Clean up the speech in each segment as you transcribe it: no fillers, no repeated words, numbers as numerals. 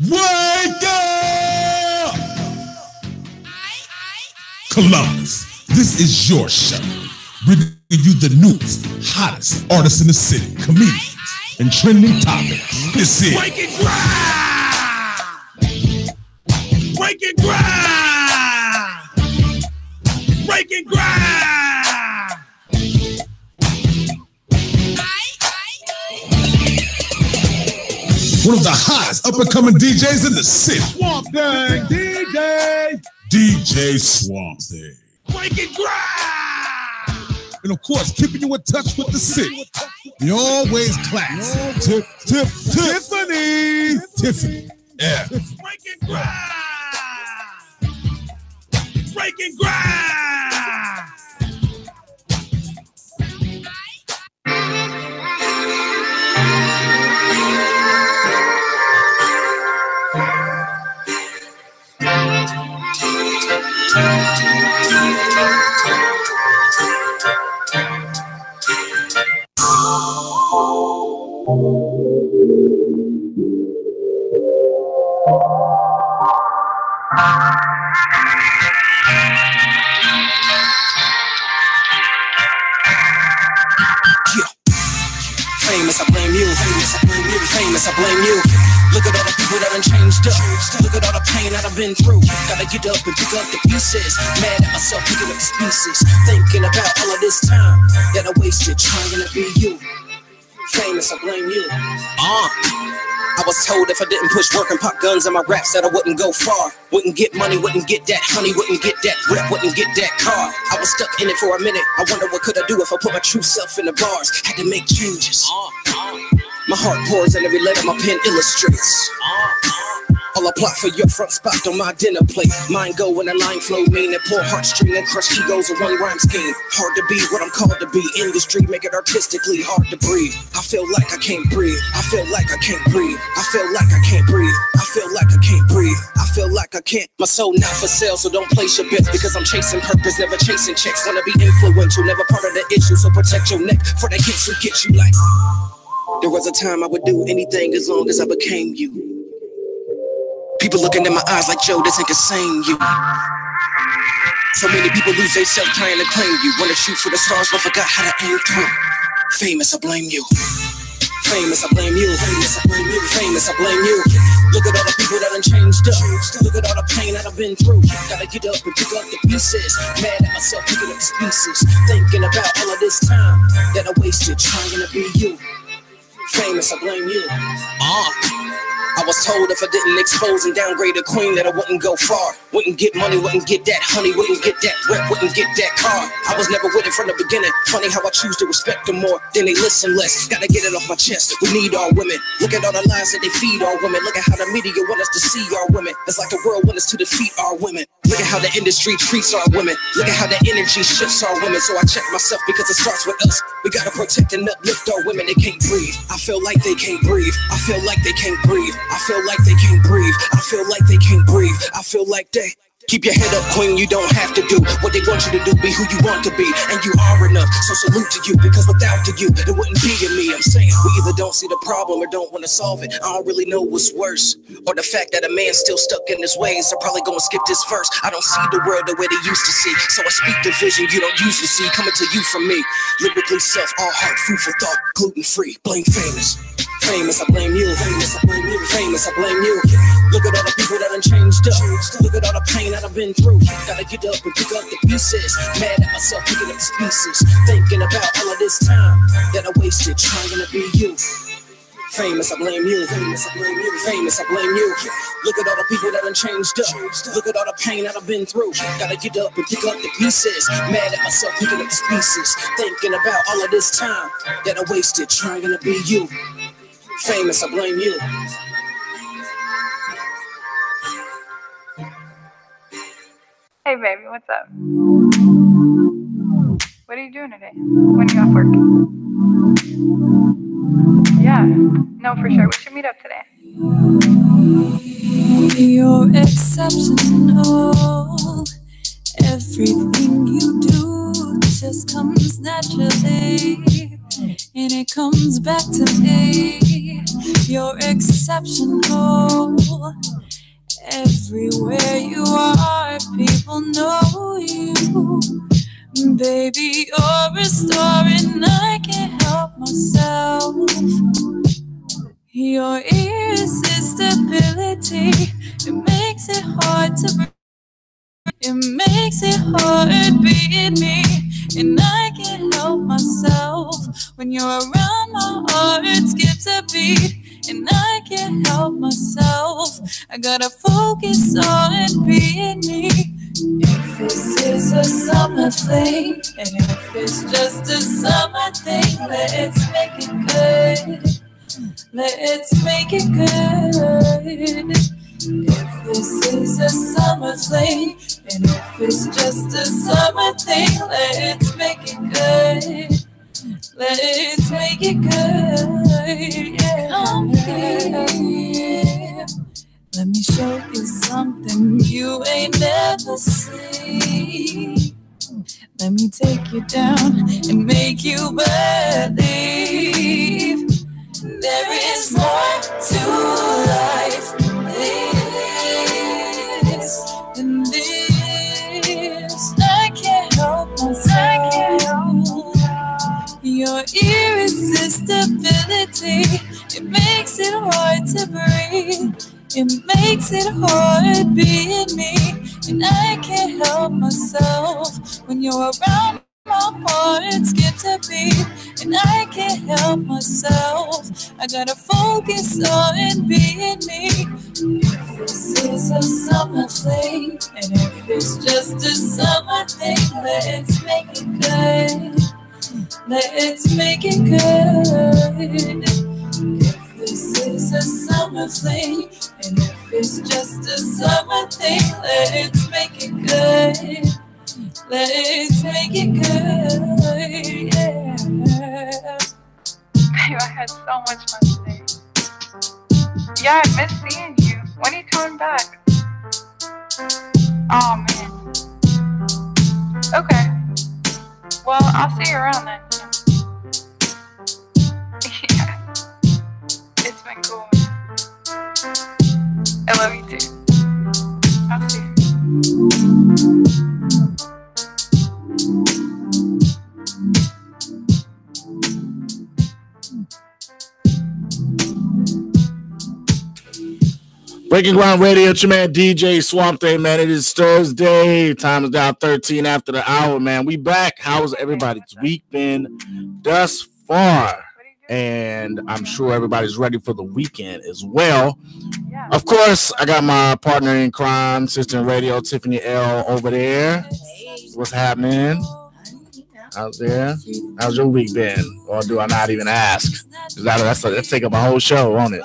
Wake up! Columbus, this is your show. Bringing you the newest, hottest artists in the city, comedians, and trending topics. This is Break and Grind! Break and Grind! Break and Grind! one of the hottest up-and-coming DJs in the city. Swamp Thing DJ! DJ Swamp Thing. Break and Grind! And of course, keeping you in touch with the city. The always class. Tiffany. Yeah. Break and Grind! Break and Grind! Famous, I blame you. Famous, I blame you. Famous, I blame you. Look at all the people that done changed up. Look at all the pain that I've been through. Gotta get up and pick up the pieces. Mad at myself picking up these pieces. Thinking about all of this time that I wasted trying to be you. Famous, I blame you. I was told if I didn't push work and pop guns in my raps that I wouldn't go far. Wouldn't get money, wouldn't get that honey, wouldn't get that rep, wouldn't get that car. I was stuck in it for a minute. I wonder what could I do if I put my true self in the bars. Had to make changes. My heart pours and every letter my pen illustrates. I'll plot for your front spot on my dinner plate. Mine go when the line flow mean and poor heartstring and crush egos in one rhyme scheme. Hard to be what I'm called to be. Industry make it artistically hard to breathe. I feel like I can't breathe. I feel like I can't breathe. I feel like I can't breathe. I feel like I can't breathe. I feel like I can't. My soul not for sale, so don't place your bets because I'm chasing purpose, never chasing checks. Wanna be influential, never part of the issue, so protect your neck for the hits who get you like. There was a time I would do anything as long as I became you. People looking in my eyes like, Joe, this ain't the same you. So many people lose their self trying to claim you. Wanna shoot for the stars but forgot how to aim through. Famous, I blame you. Famous, I blame you. Famous, I blame you. Famous, I blame you. Look at all the people that done changed up. Look at all the pain that I've been through. Gotta get up and pick up the pieces. Mad at myself picking up these pieces. Thinking about all of this time that I wasted trying to be you. Famous, I blame you. I was told if I didn't expose and downgrade a queen that I wouldn't go far. Wouldn't get money, wouldn't get that honey, wouldn't get that rep, wouldn't get that car. I was never with it from the beginning. Funny how I choose to respect them more than they listen less. Gotta get it off my chest. We need our women. Look at all the lies that they feed our women. Look at how the media want us to see our women. It's like the world wants us to defeat our women. Look at how the industry treats our women. Look at how the energy shifts our women. So I check myself because it starts with us. We gotta protect and uplift our women. They can't breathe. I feel like they can't breathe. I feel like they can't breathe. I feel like they can't breathe. I feel like they can't breathe. I feel like they. Keep your head up, queen, you don't have to do what they want you to do, be who you want to be, and you are enough, so salute to you, because without you, it wouldn't be in me. I'm saying, we either don't see the problem or don't want to solve it. I don't really know what's worse, or the fact that a man's still stuck in his ways. They're probably gonna skip this verse. I don't see the world the way they used to see, so I speak the vision you don't usually see, coming to you from me. Lyrically self, all heart, food for thought, gluten-free, blame famous. Famous, I blame you. Famous, I blame you. Famous, I blame you. Look at all the people that done changed up. Look at all the pain that I've been through. Gotta get up and pick up the pieces. Mad at myself picking up these pieces. Thinking about all of this time that I wasted trying to be you. Famous, I blame you. Famous, I blame you. Famous, I blame you. Look at all the people that done changed up. Look at all the pain that I've been through. Gotta get up and pick up the pieces. Mad at myself picking up these pieces. Thinking about all of this time that I wasted trying to be you. Famous, I blame you. Hey baby, what's up? What are you doing today? When are you off work? Yeah, no, for sure. We should meet up today. You're exceptional. Everything you do just comes naturally, and it comes back to me. You're exceptional. Everywhere you are, people know you. Baby, you're a star and I can't help myself. Your irresistibility, it makes it hard to breathe. It makes it hard being me, and I can't help myself. When you're around, my heart skips a beat, and I can't help myself. I gotta focus on being me. If this is a summer thing, and if it's just a summer thing, let's make it good. Let's make it good. If this is a summer thing, and if it's just a summer thing, let's make it good. Let's make it good. Yeah. Come here. Let me show you something you ain't never seen. Let me take you down and make you believe there is more to life than this. I can't help myself. Your irresistibility, it makes it hard to breathe. It makes it hard being me, and I can't help myself. When you're around, my heart skips a beat, and I can't help myself. I gotta focus on being me. If this is a summer thing, and if it's just a summer thing, let's make it good. Let's make it good. If this is a summer thing, and if it's just a summer thing, let's make it good. Let's make it good, yeah. Babe, I had so much fun today. Yeah, I miss seeing you. When are you coming back? Oh, man. Okay. Well, I'll see you around then. Yeah. It's been cool. I love you too. I'll see you. Breaking Ground Radio, it's your man DJ Swamp Day, man. It is Thursday. Time is now 13 after the hour, man. We back. How has everybody's week been thus far? And I'm sure everybody's ready for the weekend as well. Of course, I got my partner in crime, sister in radio, Tiffany L. over there. What's happening? Out there? How's your week been? Or do I not even ask? That's take up a whole show, won't it?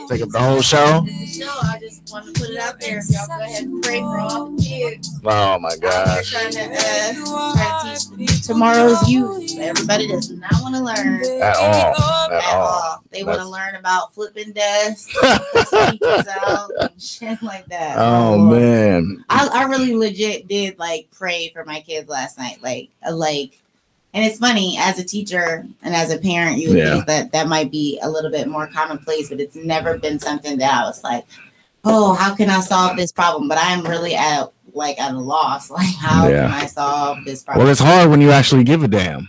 Take up the whole show? No, I just want to put it out there. Y'all go ahead and pray for all the kids. Oh my gosh. Trying to teach tomorrow's youth. Everybody does not want to learn at all. They want to learn about flipping desks, speakers out, and shit like that. Oh man. I really legit did pray for my kids last night. And it's funny, as a teacher and as a parent, you would think that might be a little bit more commonplace, but it's never been something that I was like, oh, how can I solve this problem? But I'm really at a loss. How can I solve this problem? Well, it's hard when you actually give a damn.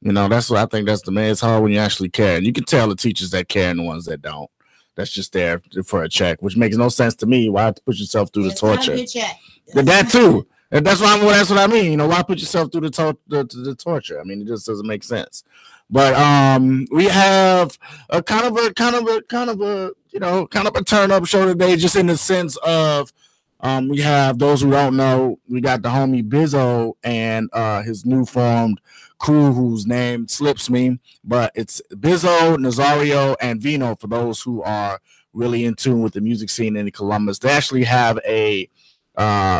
You know, that's what I think that's the man. It's hard when you actually care. And you can tell the teachers that care and the ones that don't. That's just there for a check, which makes no sense to me. Why put yourself through the torture? Not a good check. That too. And that's what I mean. You know, why put yourself through the torture? I mean, it just doesn't make sense. But we have a kind of a turn up show today, just in the sense of we have those who don't know. We got the homie Bizzo and his new formed crew, whose name slips me, but it's Bizzo, Nazario, and Vino. For those who are really in tune with the music scene in Columbus, they actually have a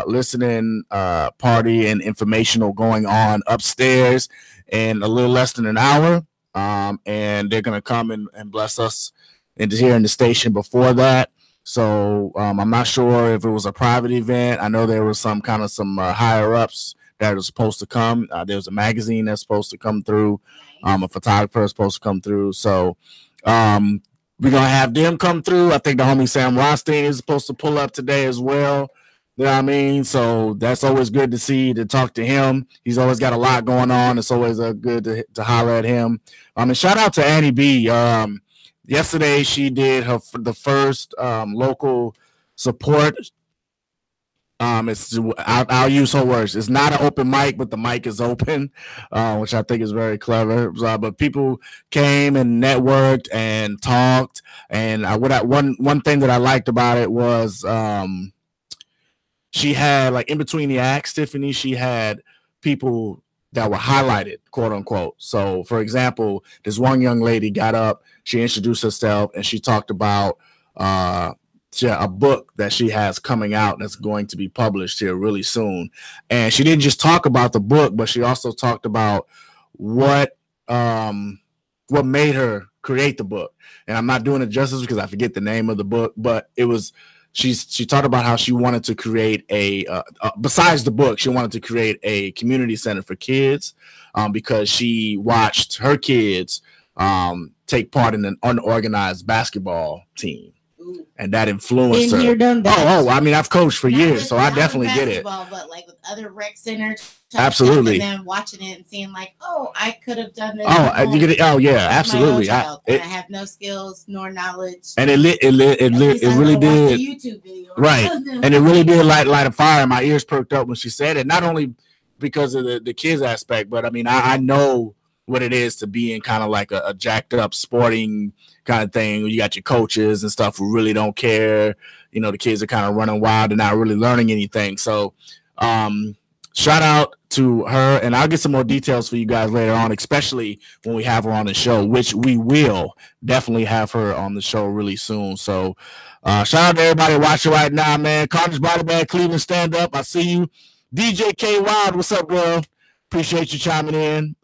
listening party and informational going on upstairs in a little less than an hour, and they're gonna come and bless us into here in the station before that. So I'm not sure if it was a private event. I know there was some higher ups that are supposed to come. There's a magazine that's supposed to come through, a photographer is supposed to come through. So we're gonna have them come through. I think the homie Sam Rothstein is supposed to pull up today as well. You know what I mean? So that's always good to see, to talk to him. He's always got a lot going on. It's always good to holler at him. And shout out to Annie B. Yesterday she did the first local support. I'll use her words. It's not an open mic, but the mic is open, which I think is very clever. But people came and networked and talked. And one thing that I liked about it was she had, like, in between the acts, Tiffany, she had people that were highlighted, quote unquote. So, for example, this one young lady got up, she introduced herself, and she talked about a book that she has coming out that's going to be published here really soon. And she didn't just talk about the book, but she also talked about what made her create the book. And I'm not doing it justice because I forget the name of the book, but it was. She talked about how she wanted to create besides the book, she wanted to create a community center for kids because she watched her kids take part in an unorganized basketball team. And that influenced her. I mean, I've coached for years, so I definitely get it. But like with other rec centers, absolutely. And then watching it and seeing like, oh, I could have done this. You get it. Oh yeah, absolutely. I have no skills nor knowledge. And it really did. YouTube video, right? And it really did light a fire. My ears perked up when she said it. Not only because of the kids aspect, but I mean, I know what it is to be in kind of like a jacked up sporting kind of thing. You got your coaches and stuff who really don't care. You know, the kids are kind of running wild and not really learning anything. So shout out to her, and I'll get some more details for you guys later on, especially when we have her on the show, which we will definitely have her on the show really soon. So shout out to everybody watching right now, man. Carnage Body Bag, Cleveland, stand up. I see you. DJ K Wild, what's up, girl? Appreciate you chiming in.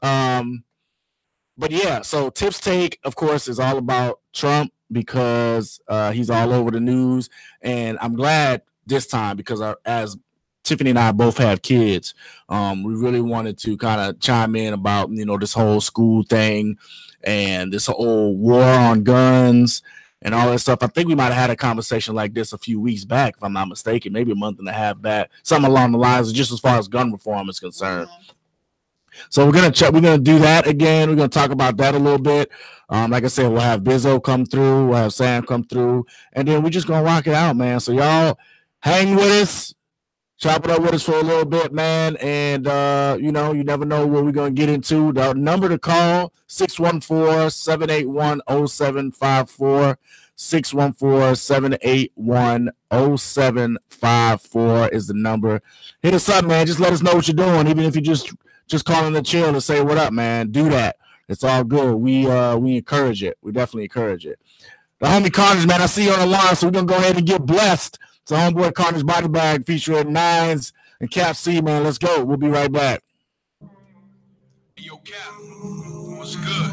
But yeah, so Tiff's take, of course, is all about Trump because he's all over the news. And I'm glad this time because as Tiffany and I both have kids, we really wanted to kind of chime in about, you know, this whole school thing and this whole war on guns and all that stuff. I think we might have had a conversation like this a few weeks back, if I'm not mistaken, maybe a month and a half back, something along the lines of just as far as gun reform is concerned. So we're gonna do that again. We're gonna talk about that a little bit. Like I said, we'll have Bizzo come through, we'll have Sam come through, and then we're just gonna rock it out, man. So y'all hang with us, chop it up with us for a little bit, man. And you know, you never know what we're gonna get into. The number to call 614-781-0754. 614-781-0754 is the number. Hit us up, man. Just let us know what you're doing, even if you just calling the chill and say what up, man. Do that. It's all good. We encourage it. We definitely encourage it. The homie Carnage, man, I see you on the line, so we're gonna go ahead and get blessed. It's a homeboy Carnage Body Bag featuring Nines and Cap C, man. Let's go. We'll be right back. Yo, Cap, what's good?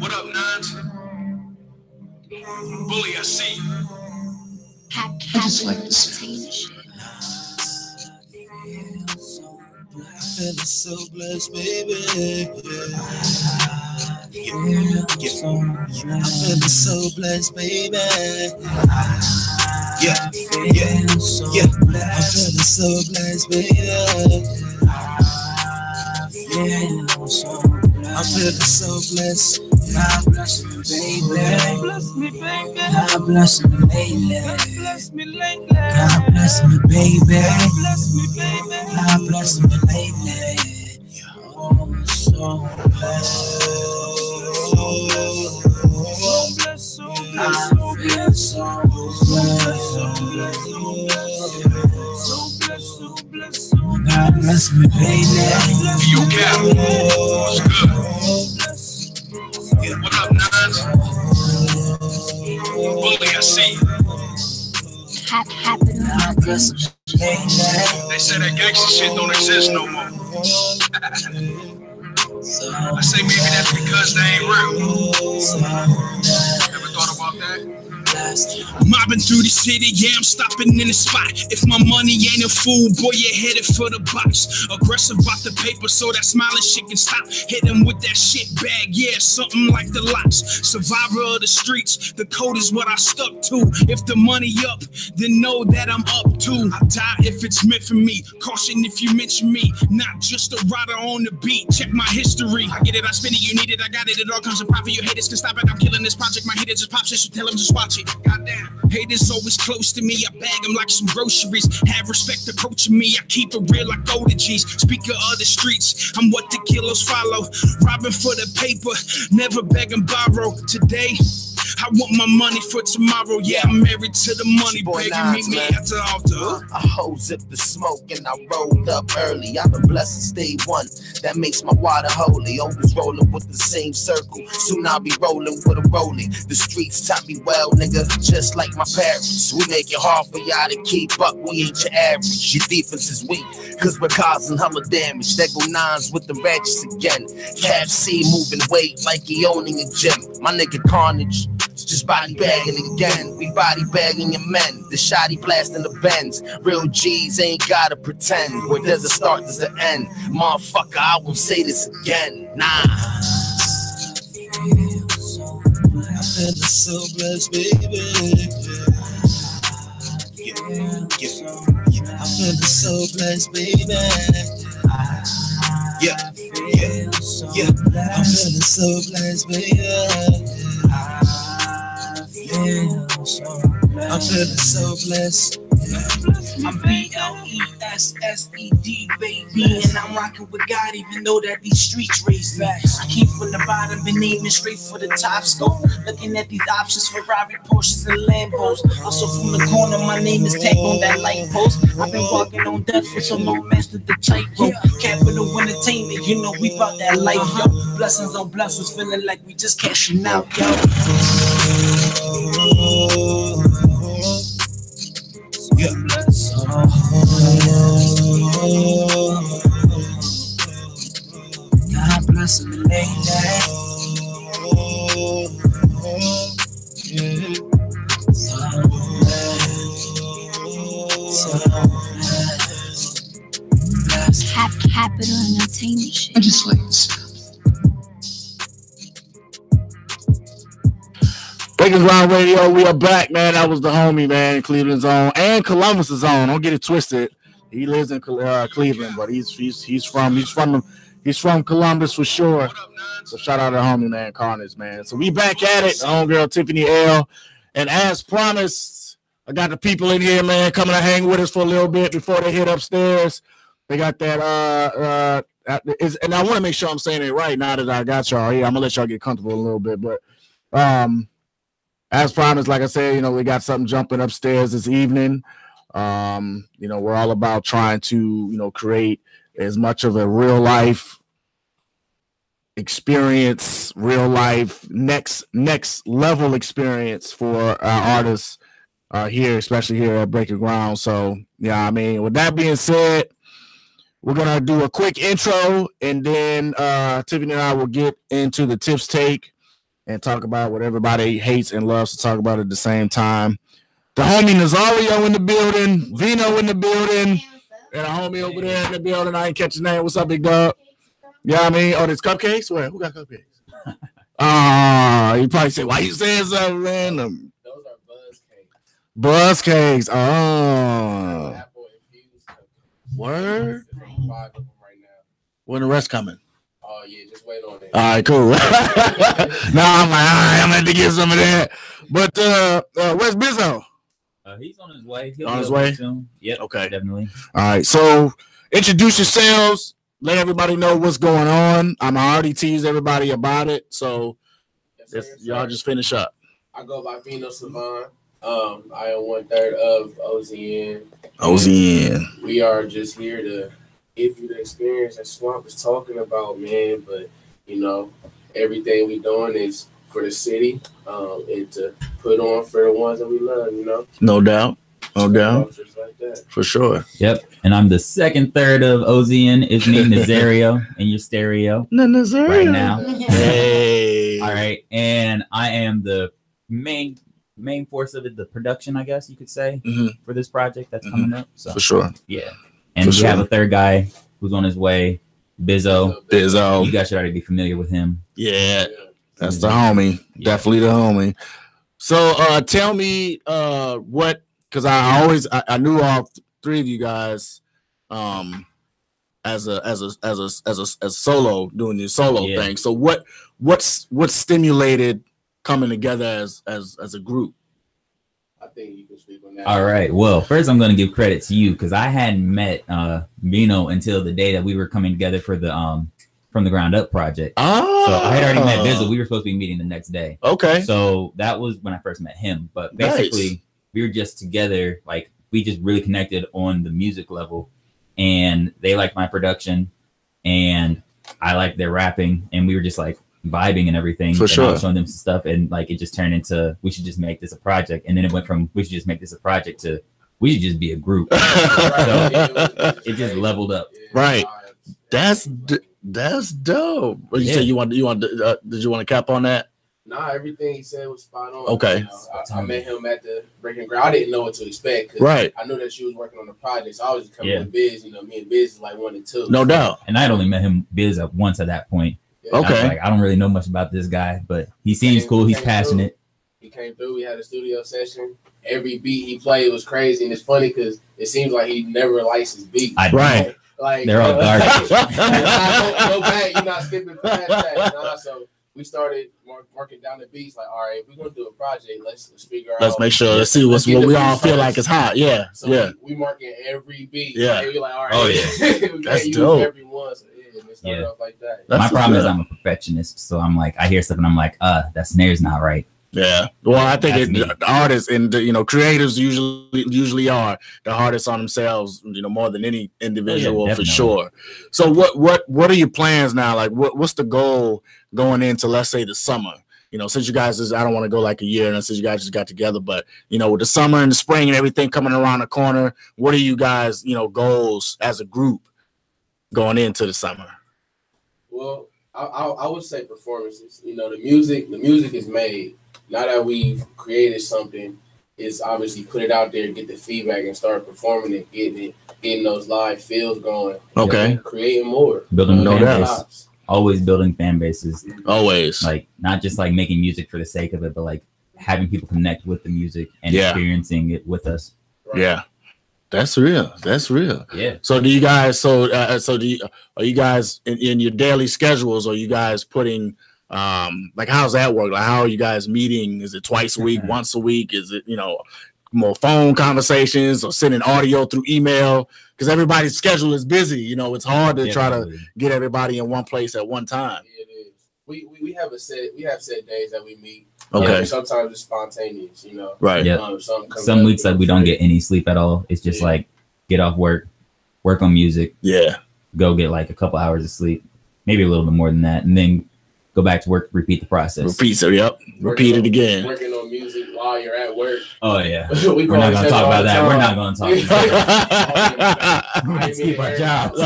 What up, Nines? Bully, I see you. I just like to say. Feeling so blessed, baby. I'm feeling so blessed, baby. I'm feeling so blessed, baby. I'm feeling so blessed. God bless me, baby. God bless me, baby. God bless me lately. God bless me lately. God bless me, baby. God bless me, baby. God bless me lately. Oh, so blessed. So blessed, so blessed, so blessed, so blessed, so God bless me, baby. Yo, Cap, what's good? What up, Nines? Bully, I see you. They say that gangster shit don't exist no more. I say maybe that's because they ain't real. Ever thought about that? Mobbing through the city, yeah, I'm stopping in the spot. If my money ain't a fool, boy, you're headed for the box. Aggressive about the paper, so that smiling shit can stop. Hit him with that shit bag, yeah, something like the locks. Survivor of the streets, the code is what I stuck to. If the money up, then know that I'm up too. I die if it's meant for me. Caution if you mention me, not just a rider on the beat. Check my history. I get it, I spin it, you need it, I got it. It all comes in profit. Your haters can stop it. I'm killing this project. My hater just pops it, so tell them just watch it. Goddamn. Haters always close to me. I bag them like some groceries. Have respect approaching me. I keep it real like golden G's. Speaker of the streets, I'm what the kilos follow. Robbing for the paper, never beg and borrow. Today, I want my money for tomorrow. Yeah, I'm married to the money. Begging me at the altar. I hose up the smoke and I rolled up early. I'm a blessed day one. That makes my water holy. Always rolling with the same circle. Soon I'll be rolling with a rolling. The streets taught me well, nigga. Just like my parents. We make it hard for y'all to keep up. We ain't your average. Your defense is weak, cause we're causing hella damage. That go nines with the ratchets again. Cap C moving weight like he owning a gym. My nigga Carnage. Just body bagging again. We body bagging your men. The shotty blasting the bends. Real G's ain't gotta pretend. Where there's a start, there's an end. Motherfucker, I won't say this again. Nah. I feel so blessed, baby. I feel so blessed, baby. Yeah. I'm feeling so blessed, baby. I'm feeling so blessed. I'm BLESSED, baby, and I'm rocking with God, even though that these streets raise facts. I keep from the bottom, been aiming straight for the top scope. Looking at these options, Ferrari, Porsches, and Lambos. Also from the corner, my name is tagged on that light post. I've been walking on death for so long, mastered the tightrope. Capital entertainment, you know we brought that life, yo. Blessings on blessings, feeling like we just cashing out, yo. Yeah. God bless me, lady. Capital Entertainment shit. Breaking Ground Radio, we are back, man. That was the homie, man, Cleveland Zone and Columbus Zone. Don't get it twisted. He lives in Cleveland, but he's from Columbus for sure. So shout out to the homie, man, Carnage, man. So we back at it. The homegirl Tiffany L. And as promised, I got the people in here, man, coming to hang with us for a little bit before they hit upstairs. They got that and I want to make sure I'm saying it right now that I got y'all here. I'm gonna let y'all get comfortable a little bit, but as promised, like I said, we got something jumping upstairs this evening. We're all about trying to, create as much of a real life experience, real life next level experience for our artists here, especially here at Breaking Ground. So, yeah, with that being said, we're gonna do a quick intro, and then Tiffany and I will get into the Tips Take and talk about what everybody hates and loves to talk about at the same time. The homie Nazario in the building, Vino in the building, and a homie over there in the building. I ain't catch his name. What's up, big dog? Oh, there's cupcakes? Where? Who got cupcakes? You probably say, why you saying something random? Those are Buzz cakes. Buzz cakes. Oh. Word? 5 of them right now. When the rest coming? Oh, yeah, just wait on it. All right, cool. Now I'm like, all right, I'm going to get some of that. But where's Bizzo? He's on his way. He'll on his way? Soon. Yep, okay. Definitely. All right, so introduce yourselves. Let everybody know what's going on. I already teased everybody about it, so y'all just finish up. I go by Vino Savon. I am 1/3 of OZN. OZN. We are just here to give you the experience that Swamp is talking about, man. But, everything we doing is for the city and to put on for the ones that we love, No doubt. No doubt. Just like that. For sure. Yep. And I'm the 2nd third of OZN. It's me, Nazario, in your stereo. Nazario. Right now. Hey. All right. And I am the main main force of it, the production, I guess you could say, for this project that's coming up. So for sure. Yeah. And we have a third guy who's on his way, Bizzo. You guys should already be familiar with him. Yeah. That's the homie. Yeah. Definitely the homie. So tell me what, because I knew all three of you guys as solo, doing your solo thing. So what stimulated coming together as a group? I think you can speak on that. All right. Well, first I'm going to give credit to you because I hadn't met Vino until the day that we were coming together for the From the Ground Up project. Oh. So I had already met Bizzle. We were supposed to be meeting the next day. Okay. So that was when I first met him. But basically, we were just together. Like, we just really connected on the music level. And they liked my production. And I liked their rapping. And we were just like vibing and everything. For sure. I was showing them some stuff. And like, it just turned into, we should just make this a project. And then it went from, we should just make this a project to, we should just be a group. So it just leveled up. Right. That's dope. But you said you want did you want to cap on that? Nah, everything he said was spot on. Okay. You know, I met him at the Breaking Ground. I didn't know what to expect. Right. I knew that she was working on the project, so I was just coming with Biz. You know, me and Biz is like 1 and 2. No doubt. And I'd only met him Biz once at that point. Yeah. Okay. I was like, I don't really know much about this guy, but he seems cool. He's passionate. He came through. We had a studio session. Every beat he played was crazy, and it's funny because it seems like he never likes his beats. Right. Like they're all garbage. Go back, you're not skipping past that. So we started marking down the beats. Like, all right, if we're gonna do a project, let's figure out. Let's make sure. Let's see what we all feel like is hot. Yeah, so we marking every beat. Yeah, we're like, all right. Oh yeah, we that's dope. Everyone, so it started off like that. My problem is I'm a perfectionist, so I'm like, I hear stuff and I'm like, that snare's not right. Yeah, well, I think the artists and the creators usually are the hardest on themselves, more than any individual for sure. So what are your plans now? Like, what's the goal going into, let's say, the summer? Since you guys I don't want to go like a year, and since you guys just got together, but with the summer and the spring and everything coming around the corner, what are you guys goals as a group going into the summer? Well, I would say performances. The music is made. Now that we've created something, it's obviously put it out there, get the feedback, and start performing it, getting those live feels going. Okay. Creating more. Building fan bases. Always building fan bases. Always. Like, not just like making music for the sake of it, but like having people connect with the music and experiencing it with us. Right. Yeah. That's real. That's real. Yeah. So do you guys? Are you guys in your daily schedules? Are you guys putting like, how's that work? Like, how are you guys meeting? Is it twice a week, once a week? Is it more phone conversations or sending audio through email? Because everybody's schedule is busy. It's hard to try to get everybody in one place at one time. It is. We have set days that we meet. Okay. Sometimes it's spontaneous. Right. Yeah. Some weeks like we don't get any sleep at all. It's just like get off work on music. Yeah. Go get like a couple hours of sleep, maybe a little bit more than that, and then go back to work, repeat the process. Repeat it again. Working on music while you're at work. Oh, yeah. We're not going to talk about that. We're not going to talk about that. Let's keep our jobs.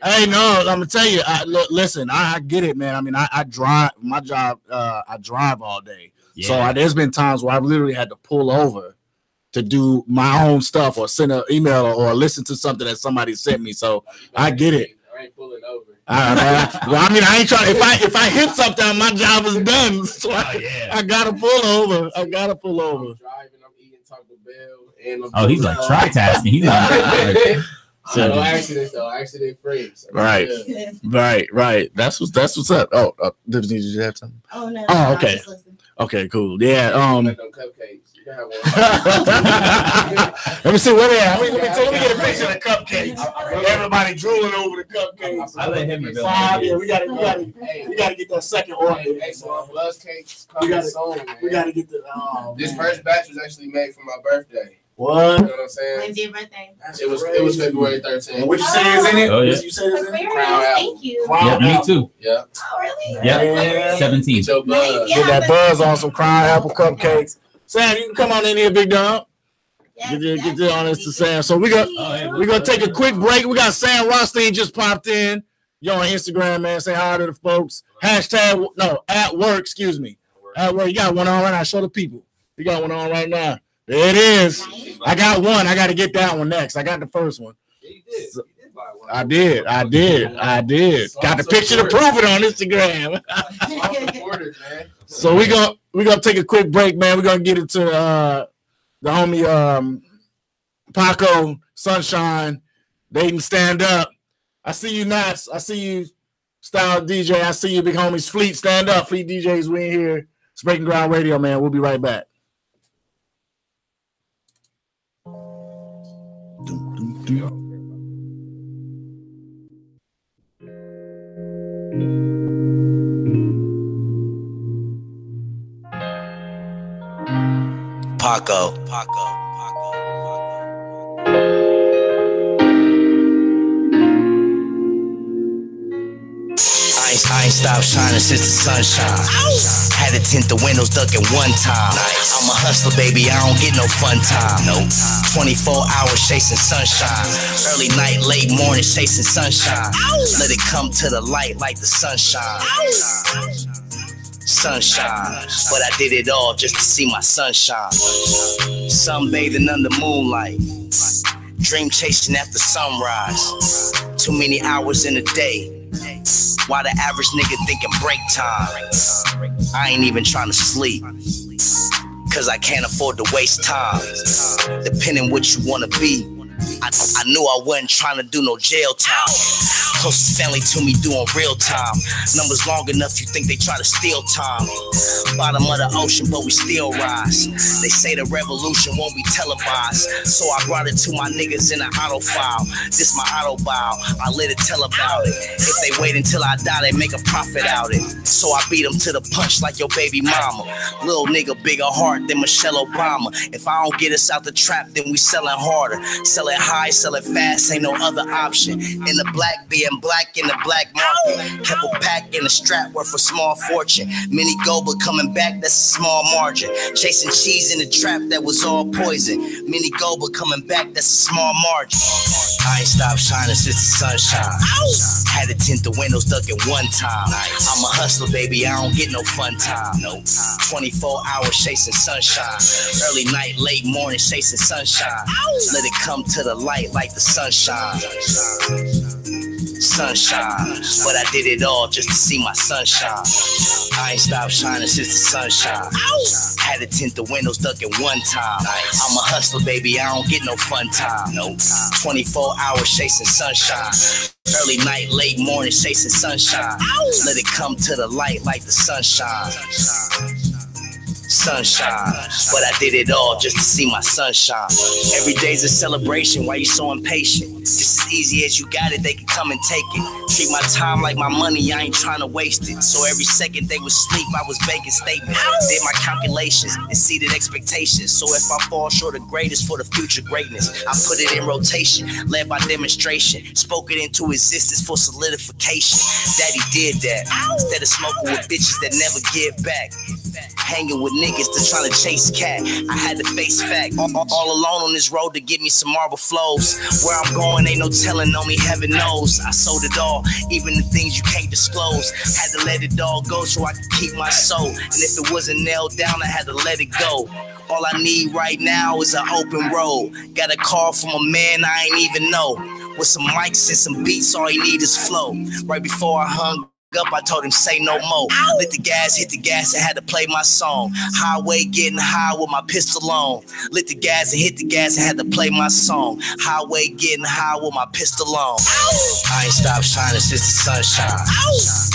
Hey, no, I'm going to tell you. Listen, I get it, man. I mean, I drive. My job, I drive all day. Yeah. So there's been times where I've literally had to pull over to do my own stuff or send an email or listen to something that somebody sent me. So I get it. I ain't pulling over. I ain't trying. If I hit something, my job is done. So I gotta pull over. I'm driving. I'm eating Taco Bell, and he's like tri-tasking. He's like, no accidents though. Accident free. So right. That's what's up. Oh, did you have something? Oh no. Oh, okay. Okay, cool. Yeah. Like them cupcakes. You can have one. Let me see where they are. Let me get a picture of the cupcakes. Everybody drooling over the cupcakes. I let him reveal. Yeah, we gotta get that second order. Hey, so Blood Cakes coming soon, man. We gotta get the. This first batch was actually made for my birthday. What? You know what I'm saying? When's your birthday? It was February 13th. And what you say is in it? Oh, yeah. You say is in it? Thank you. Yeah, me too. Yeah. Oh, really? Yeah. 17. Get your buzz. Get that buzz on some Crown Apple cupcakes. Sam, you can come on in here, big dog. Get this on this to Sam. So we're gonna take a quick break. We got Sam Rothstein just popped in. You're on Instagram, man. Say hi to the folks. #, at work, excuse me. At work. You got one on right now. Show the people. He got one on right now. There it is. I got one. I got to get that one next. I got the first one. So, I did. Got the picture to prove it on Instagram. So we're gonna take a quick break, man. We're gonna get into the homie Paco, Sunshine, Dayton Stand Up. I see you, Nats. I see you, Style DJ. I see you, big homies. Fleet, stand up. Fleet DJs, we in here. It's Breaking Ground Radio, man. We'll be right back. Paco. I ain't stopped shining since the sunshine. Had to tint the windows, ducking one time. I'm a hustler, baby, I don't get no fun time. Nope. 24 hours chasing sunshine. Early night, late morning chasing sunshine. Let it come to the light like the sunshine. Sunshine, but I did it all just to see my sunshine. Sunbathing under moonlight. Dream chasing after sunrise. Too many hours in a day. Why the average nigga thinking break time? I ain't even trying to sleep, cause I can't afford to waste time. Depending what you wanna be, I knew I wasn't trying to do no jail time. Closest family to me doing real time. Numbers long enough, you think they try to steal time. Bottom of the ocean, but we still rise. They say the revolution won't be televised, so I brought it to my niggas in an auto file. This my auto bow, I let it tell about it. If they wait until I die, they make a profit out it. So I beat them to the punch like your baby mama. Little nigga, bigger heart than Michelle Obama. If I don't get us out the trap, then we sellin' harder. Sell it high, sell it fast, ain't no other option. In the black, being black in the black market. Kept a pack in a strap worth a small fortune. Mini gold, but coming back, that's a small margin. Chasing cheese in the trap, that was all poison. Mini gold, but coming back, that's a small margin. I ain't stopped shining since the sunshine. Had to tint the windows, ducking one time. I'm a hustler, baby, I don't get no fun time. Nope. 24 hours chasing sunshine. Early night, late morning chasing sunshine. Let it come to the light like the sunshine. Sunshine, but I did it all just to see my sunshine. I ain't stopped shining since the sunshine. Had to tint the windows, ducking one time. I'm a hustler, baby, I don't get no fun time. Nope. 24 hours chasing sunshine. Early night, late morning chasing sunshine. Let it come to the light like the sunshine. Sunshine, but I did it all just to see my sunshine. Every day's a celebration, why you so impatient? Just as easy as you got it, they can come and take it. Treat my time like my money, I ain't trying to waste it. So every second they was sleep, I was making statements. Did my calculations, exceeded expectations. So if I fall short of greatest for the future greatness, I put it in rotation, led by demonstration. Spoke it into existence for solidification. Daddy did that, instead of smoking with bitches that never give back. Hanging with niggas that trying to chase cat. I had to face fact. All alone on this road to get me some marble flows. Where I'm going ain't no telling on me, heaven knows. I sold it all, even the things you can't disclose. Had to let it all go so I could keep my soul. And if it wasn't nailed down, I had to let it go. All I need right now is an open road. Got a call from a man I ain't even know. With some mics and some beats, all he need is flow. Right before I hung up, I told him say no more. Lit the gas, hit the gas, and had to play my song. Highway getting high with my pistol on. Lit the gas and hit the gas and had to play my song. Highway getting high with my pistol on. I ain't stopped shining since the sunshine.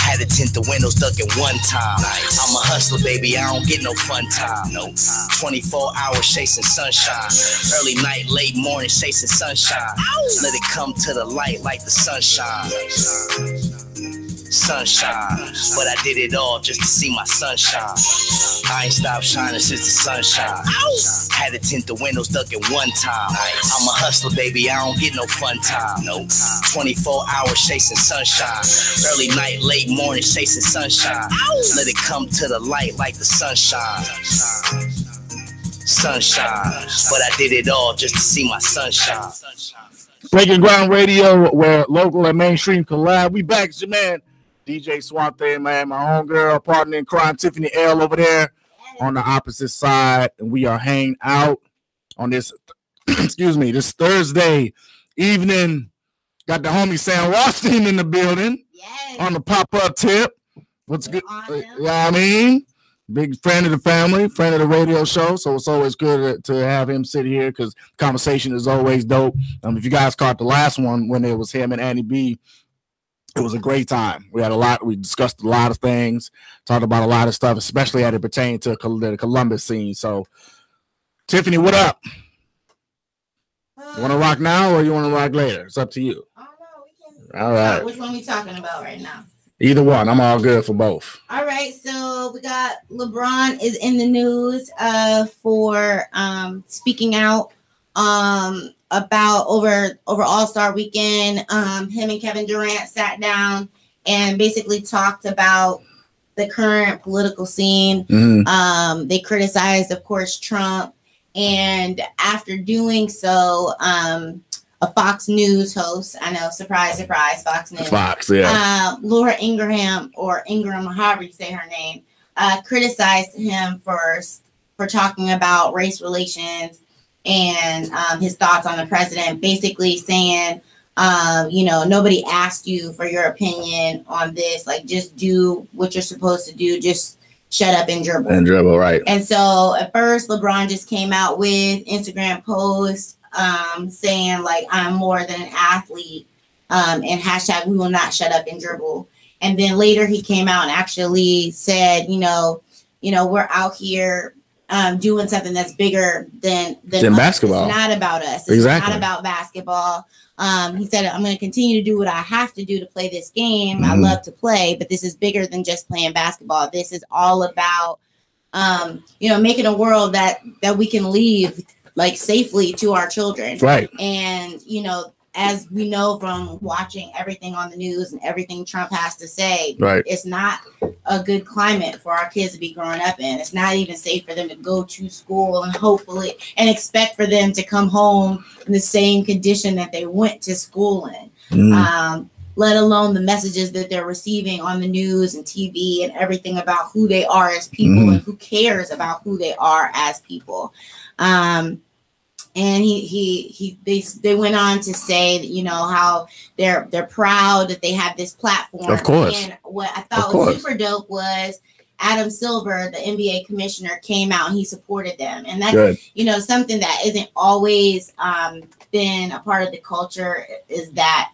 Had to tint the windows, ducking one time. I'm a hustler, baby, I don't get no fun time. Nope. 24 hours chasing sunshine. Early night, late morning chasing sunshine. Let it come to the light like the sunshine. Sunshine, but I did it all just to see my sunshine. I ain't stopped shining since the sunshine. Had to tint the windows, ducking one time. I'm a hustler, baby, I don't get no fun time. Nope. 24 hours chasing sunshine. Early night, late morning chasing sunshine. Let it come to the light like the sunshine. Sunshine, but I did it all just to see my sunshine. Breaking Ground Radio, where local and mainstream collab. We back, it's your man DJ Swante, man, my homegirl, partner in crime, Tiffany L over there. on the opposite side, and we are hanging out on this, excuse me, this Thursday evening. Got the homie Sam Washington in the building on the pop-up tip. What's good? I mean, big friend of the family, friend of the radio show. So it's always good to have him sit here because conversation is always dope. If you guys caught the last one when it was him and Annie B, it was a great time. We had a lot. We discussed a lot of things, talked about a lot of stuff, especially as it pertained to the Columbus scene. So, Tiffany, what up? You want to rock now or you want to rock later? It's up to you. All right. Which one are we talking about right now? Either one. I'm all good for both. All right. So we got LeBron is in the news for speaking out about over All-Star weekend. Him and Kevin Durant sat down and basically talked about the current political scene. Mm-hmm. They criticized, of course, Trump. And after doing so, a Fox News host, I know, surprise, surprise, Fox News. Fox, yeah. Laura Ingraham, or Ingram, however you say her name, criticized him for talking about race relations and his thoughts on the president, basically saying, nobody asked you for your opinion on this. Like, just do what you're supposed to do. Just shut up and dribble. And dribble, right. And so at first, LeBron just came out with Instagram posts saying, like, I'm more than an athlete, and hashtag we will not shut up and dribble. And then later he came out and actually said, we're out here doing something that's bigger than basketball. It's not about us. It's exactly. not about basketball. He said, I'm going to continue to do what I have to do to play this game. I love to play, but this is bigger than just playing basketball. This is all about, making a world that we can leave like safely to our children. Right. And, as we know from watching everything on the news and everything Trump has to say, right, it's not a good climate for our kids to be growing up in. It's not even safe for them to go to school and hopefully and expect for them to come home in the same condition that they went to school in. Let alone the messages that they're receiving on the news and TV and everything about who they are as people and who cares about who they are as people. And they went on to say that, how they're proud that they have this platform. Of course. And what I thought was super dope was Adam Silver, the NBA commissioner, came out and he supported them. And that's, good. Something that isn't always been a part of the culture is that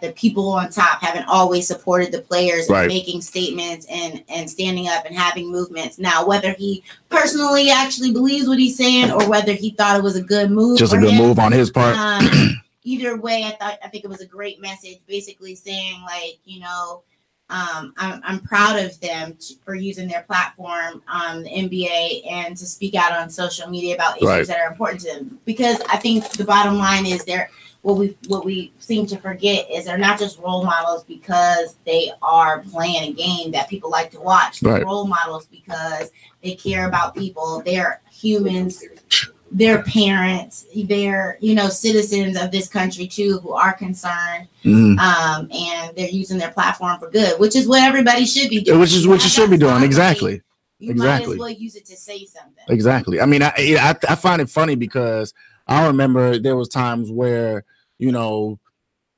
the people on top haven't always supported the players right. making statements and standing up and having movements. Now, whether he personally actually believes what he's saying or whether he thought it was a good move, just a good move on his part. Either way, I think it was a great message, basically saying like, I'm proud of them for using their platform, the NBA, and to speak out on social media about issues right. that are important to them. Because I think the bottom line is what we seem to forget is they're not just role models because they are playing a game that people like to watch. They're right. role models because they care about people. They're humans. They're parents. They're citizens of this country too who are concerned. And they're using their platform for good, which is what everybody should be doing. Which is what you should be doing. Exactly. You might as well use it to say something. Exactly. I mean, I find it funny because I remember there was times where,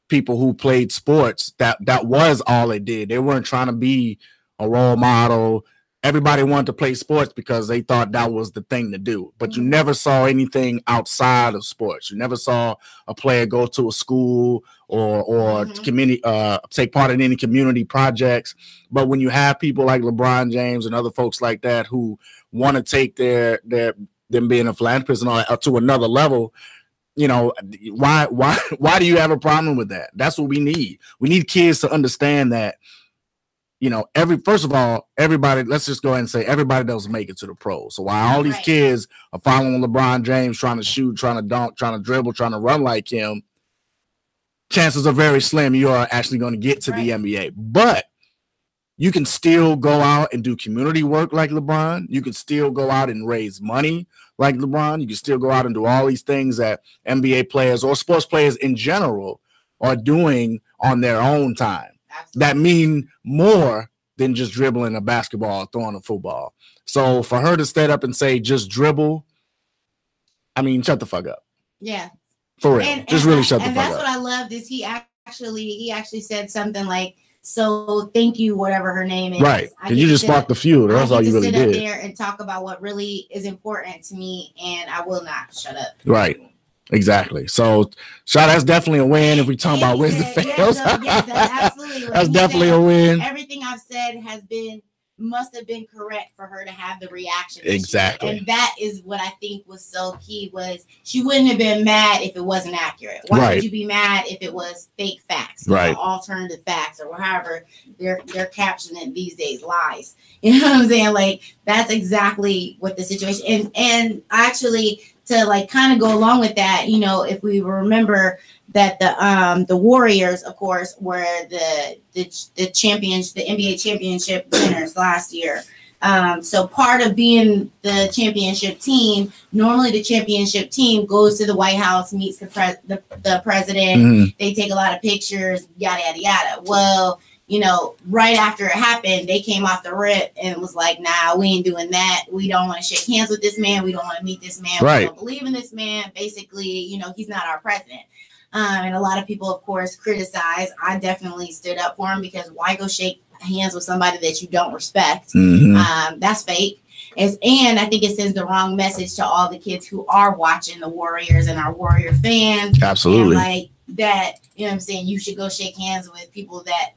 people who played sports, that was all they did. They weren't trying to be a role model. Everybody wanted to play sports because they thought that was the thing to do. But you never saw anything outside of sports. You never saw a player go to a school or community take part in any community projects. But when you have people like LeBron James and other folks like that who want to take them being a philanthropist and all that to another level, why do you have a problem with that? That's what we need. We need kids to understand that, first of all, everybody, let's just go ahead and say everybody doesn't make it to the pros. So while all these right. kids are following LeBron James, trying to shoot, trying to dunk, trying to dribble, trying to run like him, chances are very slim you are actually going to get to the NBA. But you can still go out and do community work like LeBron. You can still go out and raise money like LeBron. You can still go out and do all these things that NBA players or sports players in general are doing on their own time. Absolutely. That mean more than just dribbling a basketball or throwing a football. So for her to stand up and say just dribble, I mean, shut the fuck up. Yeah. For real. Just really shut the fuck up. And that's what I loved is he actually said something like, so thank you, whatever her name is. Right. And you just sparked the feud. That's all you really did. Sit up there and talk about what really is important to me, and I will not shut up. Right. Exactly. So, that's definitely a win if we talk about wins and fails. Yes, absolutely. That's definitely a win. Everything I've said must have been correct for her to have the reaction. Exactly. And that is what I think was so key, was she wouldn't have been mad if it wasn't accurate. Why would you be mad if it was fake facts, right? Alternative facts, or however they're captioning it these days, lies. You know what I'm saying? Like, that's exactly what the situation. And actually, to like kind of go along with that, you know, if we remember that the Warriors, of course, were the champions, the NBA championship winners last year. So part of being the championship team, normally the championship team goes to the White House, meets the president. Mm-hmm. They take a lot of pictures, yada yada yada. Well, you know, right after it happened, they came off the rip and was like, nah, we ain't doing that. We don't want to shake hands with this man. We don't want to meet this man. Right. We don't believe in this man. Basically, you know, he's not our president. And a lot of people, of course, criticize. I definitely stood up for him, because why go shake hands with somebody that you don't respect? Mm-hmm. That's fake. And I think it sends the wrong message to all the kids who are watching the Warriors and our Warrior fans. Absolutely. And like that, you know what I'm saying? You should go shake hands with people that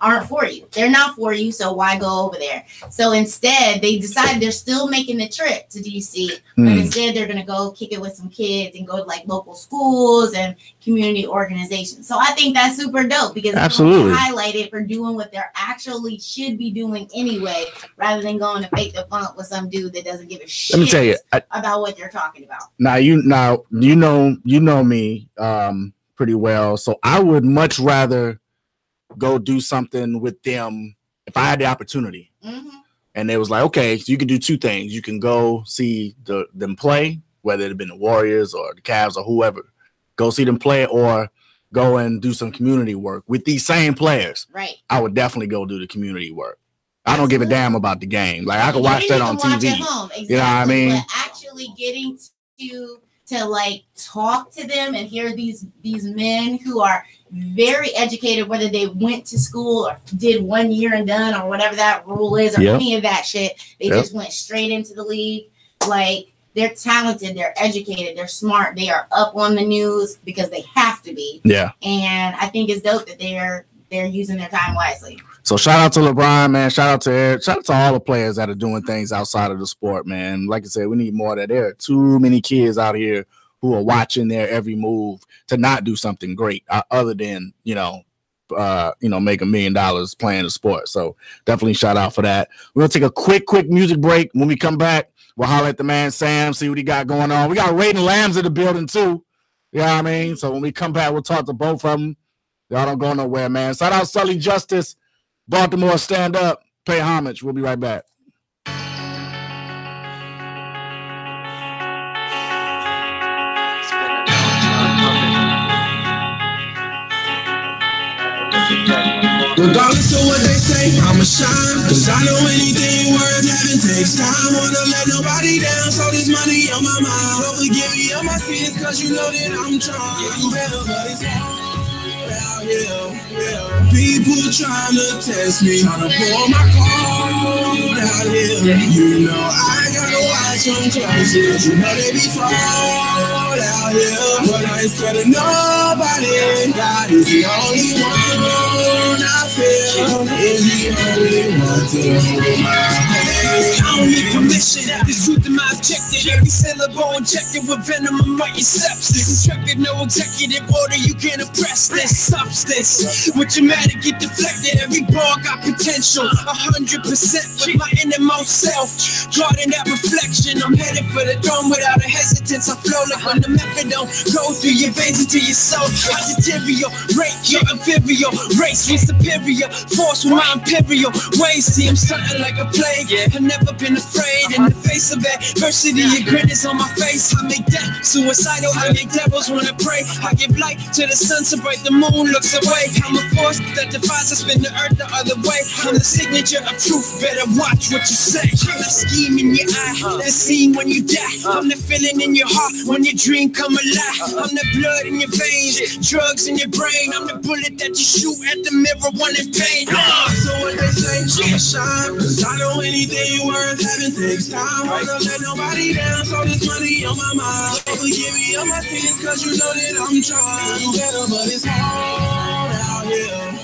aren't for you. They're not for you, so why go over there? So instead, they decided they're still making the trip to DC, but instead they're going to go kick it with some kids and go to like local schools and community organizations. So I think that's super dope, because they're highlighted for doing what they're actually should be doing anyway, rather than going to fake the funk with some dude that doesn't give a shit. Let me tell you about what they're talking about. Now you know me pretty well, so I would much rather go do something with them if I had the opportunity. Mm-hmm. And they was like, okay, so you can do two things. You can go see them play, whether it had been the Warriors or the Cavs or whoever. Go see them play, or go and do some community work with these same players. Right. I would definitely go do the community work. I don't give a damn about the game. Like, I could watch that on TV. Exactly. You know what I mean? But actually getting to like talk to them and hear these men who are very educated, whether they went to school or did 1 year and done, or whatever that rule is, or any of that shit. They just went straight into the league. Like, they're talented, they're educated, they're smart, they are up on the news because they have to be. Yeah. And I think it's dope that they're using their time wisely. So shout out to LeBron, man. Shout out to Eric. Shout out to all the players that are doing things outside of the sport, man. Like I said, we need more of that. There are too many kids out here who are watching their every move to not do something great other than, make $1 million playing the sport. So definitely shout out for that. We're going to take a quick music break. When we come back, we'll holler at the man Sam, see what he got going on. We got Raiden Lambs in the building too. You know what I mean? So when we come back, we'll talk to both of them. Y'all don't go nowhere, man. Shout out Sully Justice. Baltimore, stand up. Pay homage. We'll be right back. Regardless of what they say, I'ma shine. Cause I know anything worth having takes time. Wanna let nobody down, so this money on my mind. Don't forgive me on my sins, cause you know that I'm trying. You better, but it's hard out here. People trying to test me, trying to pour my cold out here. You know I gotta watch them closely. You know they be fall out here, but I ain't scared of nobody. God is the only one I feel. Is the only one to hold my hand. I don't need permission. The truth of my objective. Every syllable injected with venom. I'm writing substance. Intrepid, no executive order. You can't oppress this substance. What you matter get deflected. Every bar got potential. 100% with my innermost self. Guarding that reflection. I'm headed for the throne without a hesitance. I flow like when the methadone go through your veins into your soul. I deteriorate, your inferior race was superior. force with my imperial ways. See, I'm starting like a plague. I've never been afraid. In the face of adversity, your grin is on my face. I make that suicidal. I make devils wanna pray. I give light to the sun so bright the moon looks away. I'm a force that defies. I spin the earth the other way. I'm the signature of truth. Better watch what you say. I'm the scheme in your eye, the scene when you die. I'm the feeling in your heart when your dream come alive. I'm the blood in your veins, drugs in your brain. I'm the bullet that you shoot at the mirror when in pain. So what they say, I'ma shine, cause I know anything worth having takes time. Wanna let nobody down, so this money on my mind. Forgive me on my sins, cause you know that I'm trying to do better, but it's hard out here.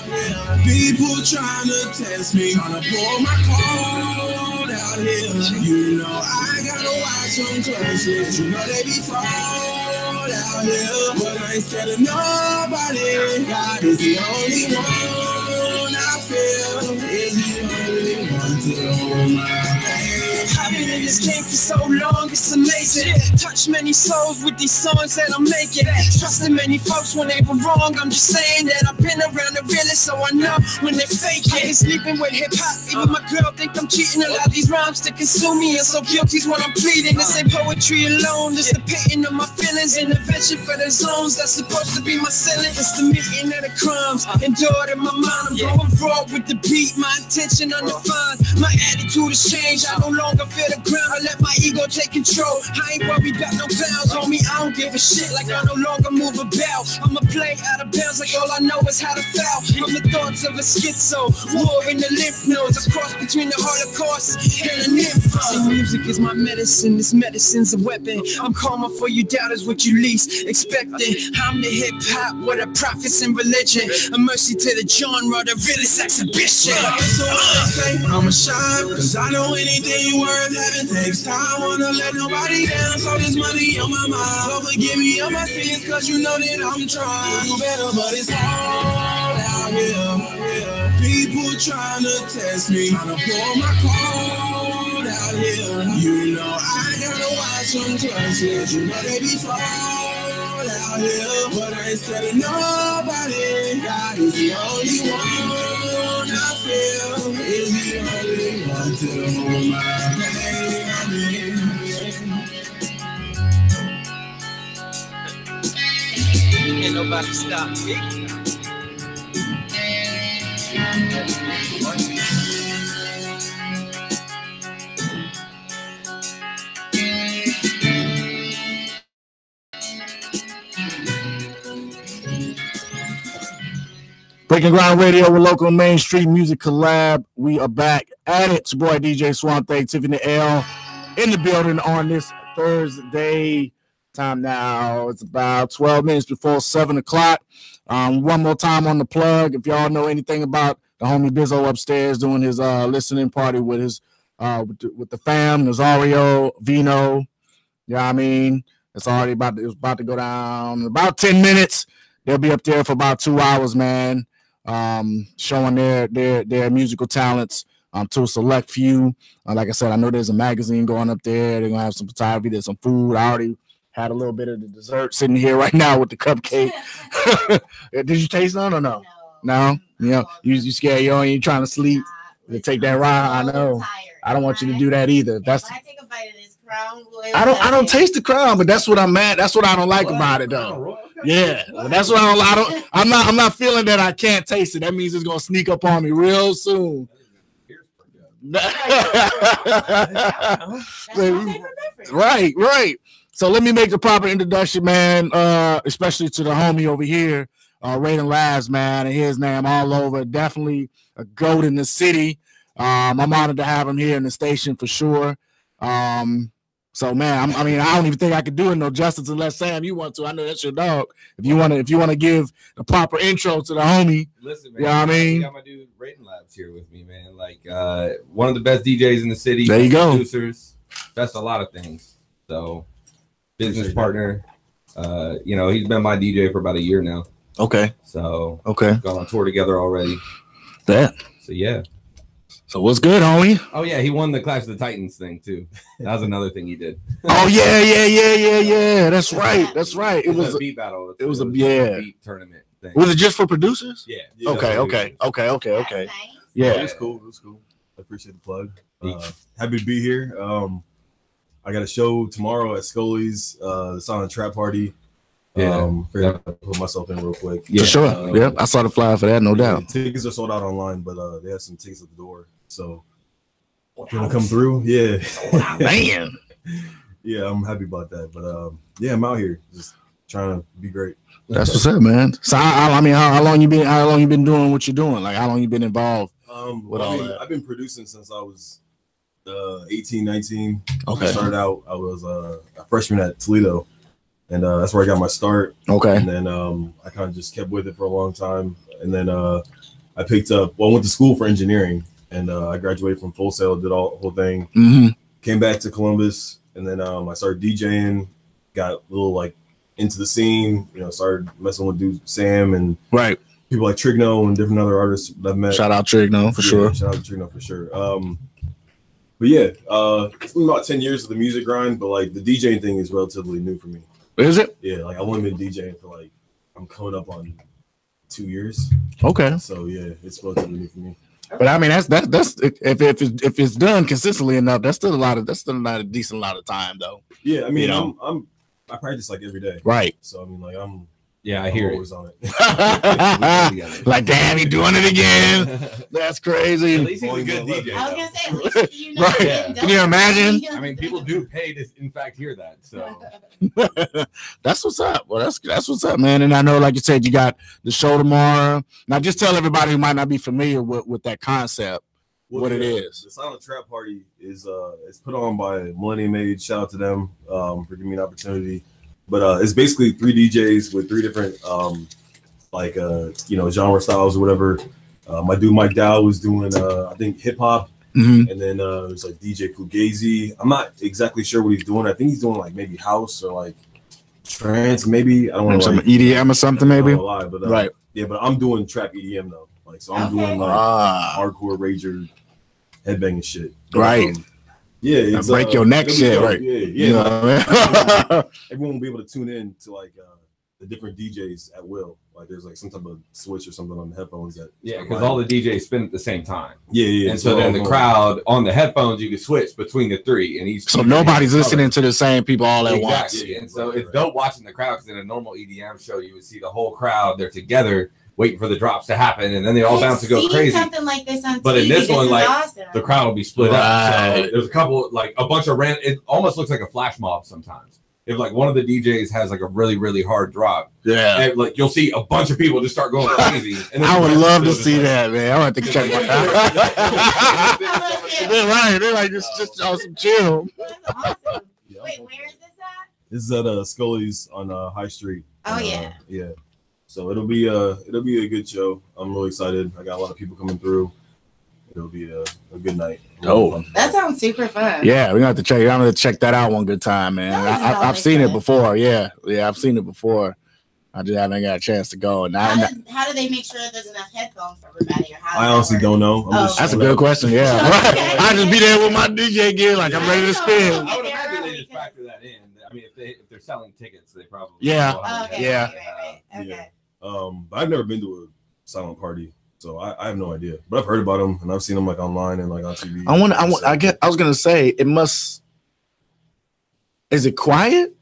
People trying to test me, trying to pour my cold out here. You know I gotta watch them closely, you know they be fall out here. But I ain't scared of nobody, God is the only one I feel. Is the only one to hold my hand. I've been in this game for so long, it's amazing. Touch many souls with these songs that I'm making. Trusting many folks when they were wrong. I'm just saying that I've been around the realest, so I know when they fake it. I ain't sleeping with hip hop. Even my girl think I'm cheating. Allow these rhymes to consume me. I'm so guilty's when I'm pleading. This ain't poetry alone. It's the painting of my feelings. Intervention for the zones that's supposed to be my ceiling. It's the meeting of the crimes endured in my mind. I'm going raw with the beat. My intention undefined. My attitude has changed. I no longer feel the ground. I let my ego take control. I ain't worried about no clowns on me. I don't give a shit. Like I no longer move about. I'ma play out of bounds. Like all I know is how to foul. From the thoughts of a schizo. War in the lymph nodes. A cross between the Holocaust and the nymph. See, music is my medicine. This medicine's a weapon. I'm calmer for you doubters what you least expected. I'm the hip hop with the prophets and religion. A mercy to the genre, the realest exhibition. So I say I'ma shine, cause I know anything worth having takes time. Wanna let nobody down, so this money on my mind. So forgive me on my sins, cause you know that I'm trying to do better, but it's hard out here. People trying to test me, trying to pour my cold out here. You know I gotta watch them closely, you know they be fall out here. But I ain't scared of nobody, God is the only one I feel. Is the only one to hold my pain. Ain't nobody stop me. Breaking Ground Radio with local Main Street music collab. We are back at it. It's your boy DJ Swante, Tiffany L in the building on this Thursday. Time now, it's about 12 minutes before 7 o'clock. One more time on the plug. If y'all know anything about the homie Bizzo upstairs doing his listening party with his with the fam, Nazario, Vino. You know what I mean? It's about to go down in about 10 minutes. They'll be up there for about 2 hours, man. Showing their musical talents to a select few. Like I said, I know there's a magazine going up there. They're gonna have some photography, there's some food. I already had a little bit of the dessert sitting here right now with the cupcake. Did you taste none or no? No? You know, you scared you trying to sleep. You take that ride. I know. I don't want you to do that either. That's when I take a bite of this crown. I don't taste the crown, but that's what I'm mad. That's what I don't like about it though. Yeah, well, that's what I'm not feeling that I can't taste it. That means it's gonna sneak up on me real soon. Right. So let me make the proper introduction, man, especially to the homie over here, Raiden Labs, man, and his name all over. Definitely a GOAT in the city. I'm honored to have him here in the station for sure. So, man, I don't even think I could do it no justice unless Sam, you want to. I know that's your dog. If you want to give the proper intro to the homie, listen, man. You know what I mean? I got my dude Raiden Labs here with me, man. Like one of the best DJs in the city. There you go. Producers, best a lot of things. So, business partner. He's been my DJ for about a year now. Okay. So okay, gone on tour together already. That. So yeah. So what's good, homie? Oh yeah, he won the Clash of the Titans thing too. That was another thing he did. Oh yeah. That's right. It was a beat battle. It was a beat tournament. Thanks. Was it just for producers? Yeah. Okay. Yeah, It was cool. I appreciate the plug. Happy to be here. I got a show tomorrow at Scully's, the Silent Trap Party. Figured I'd put myself in real quick. for sure. Yeah, I saw the flyer for that, no doubt. Tickets are sold out online, but they have some tickets at the door. So if you want to come through, yeah. Man. Yeah, I'm happy about that. But yeah, I'm out here just trying to be great. That's what's up, man. So I mean, how long you been doing what you're doing? Like, how long you been involved with all that? I've been producing since I was 18, 19. Okay. I started out, I was a freshman at Toledo, and that's where I got my start. Okay. And then I kind of just kept with it for a long time. And then I picked up, I went to school for engineering, and I graduated from Full Sail, did the whole thing. Mm-hmm. Came back to Columbus, and then I started DJing, got a little like into the scene, started messing with dude Sam and people like Trigno and different other artists that I've met. Shout out Trigno for sure. Shout out to Trigno for sure. But yeah, it's been about 10 years of the music grind, but like the DJing thing is relatively new for me. Is it? Yeah, like I've only been DJing for like, I'm coming up on 2 years. Okay. So yeah, it's relatively new for me. But I mean, that's if it's done consistently enough, that's still not a decent lot of time though. Yeah, I mean, I practice like every day. Right. So I mean, like I hear always it. on it. Like, damn, he doing it again. That's crazy. At least he's a good DJ. I was gonna say, at least you know. Right. Yeah. Can you imagine? I mean, people do pay to, in fact, hear that. So That's what's up. Well, that's what's up, man. And I know, like you said, you got the show tomorrow. Now, just tell everybody who might not be familiar with that concept what it is. The Silent Trap Party is it's put on by Millennium Age. Shout out to them for giving me an opportunity. But it's basically 3 DJs with 3 different genre styles or whatever. My dude Mike Dow was doing I think hip hop. Mm-hmm. And then there's like DJ Fugazi. I'm not exactly sure what he's doing. I think he's doing like maybe house or like trance, maybe. I don't know. Some EDM or something, maybe. Right. Yeah, but I'm doing trap EDM though. Like, so I'm doing like hardcore rager headbanging shit. But, right. Yeah, it's break your neck shit, right? Yeah. You know what I mean? Everyone will be able to tune in to like the different DJs at will. Like there's like some type of switch or something on the headphones that because all the DJs spin at the same time. Yeah. And so then the crowd on the headphones, you can switch between the 3, and each. So nobody's listening to the same people all at once. And so it's dope watching the crowd, because in a normal EDM show, you would see the whole crowd, they're together waiting for the drops to happen, and then they all bounce to go crazy. Something like this on but TV, in this one, like awesome. the crowd will be split up. So there's a couple, like a bunch of it almost looks like a flash mob sometimes. If like one of the DJs has like a really, really hard drop, and, like you'll see a bunch of people just start going crazy. And I would love to see that, man. I want to check my They're right. They're like just on some chill. Awesome. Wait, where is this at? This is at Scully's on High Street. Oh yeah. Yeah. So it'll be a good show. I'm really excited. I got a lot of people coming through. It'll be a good night. Oh, that sounds super fun. Yeah, we're gonna have to check. I'm gonna check that out one good time, man. I've seen it before. Yeah, I've seen it before. I just haven't got a chance to go. And how do they make sure there's enough headphones for everybody? Or how I honestly don't know. That's a good question. Yeah, I just be there with my DJ gear, like I'm ready to spin. I would imagine they just factor that in. I mean, if they're selling tickets, they probably Okay. But I've never been to a silent party, so I have no idea. But I've heard about them, and I've seen them like online and like on TV. I was gonna say it must. Is it quiet?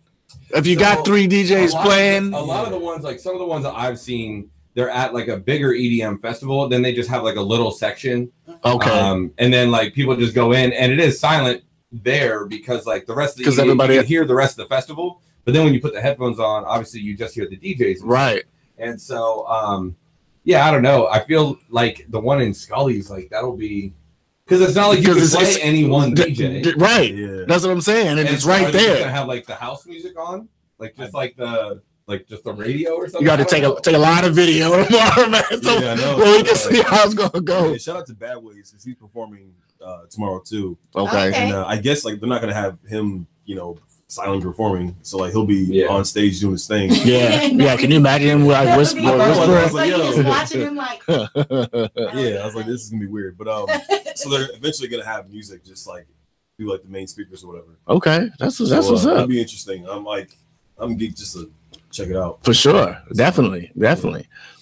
If you got 3 DJs playing, a lot of the ones, like some of the ones that I've seen, they're at like a bigger EDM festival. Then they just have like a little section. Okay. And then like people just go in, and it is silent there because like the rest of the everybody you can hear the rest of the festival. But then when you put the headphones on, obviously you just hear the DJs. Right. And so, I don't know. I feel like the one in Scully's, like that'll be because it's not like you can play any one DJ. Right. Yeah. That's what I'm saying. And it's right there. Gonna have like the house music on, like just like the radio or something. You got to take a lot of video tomorrow, man. So well, we can see how it's gonna go. Yeah, shout out to Bad Ways because he's performing tomorrow too. Okay. And I guess like they're not gonna have him, silent performing, so like he'll be on stage doing his thing. Yeah. Can you imagine him like whispering? I was like, just watching him like. I was like, this is gonna be weird, but so they're eventually gonna have music just like through like the main speakers or whatever. Okay, that's what's up. It'll be interesting. I'm just a check it out. For sure. Definitely.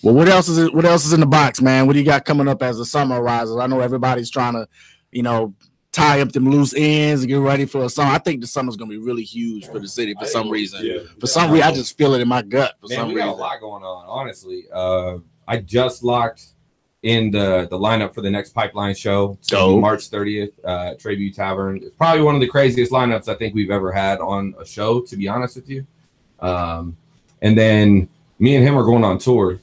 Well, what else is in the box, man? What do you got coming up as the summer arises? I know everybody's trying to, tie up them loose ends and get ready for a summer. I think the summer's gonna be really huge for the city for some reason. Yeah. For some reason, I just feel it in my gut. For some reason, we got a lot going on. Honestly, I just locked in the lineup for the next Pipeline show. So March 30th, Tribute Tavern. It's probably one of the craziest lineups I think we've ever had on a show, to be honest with you. And then me and him are going on tour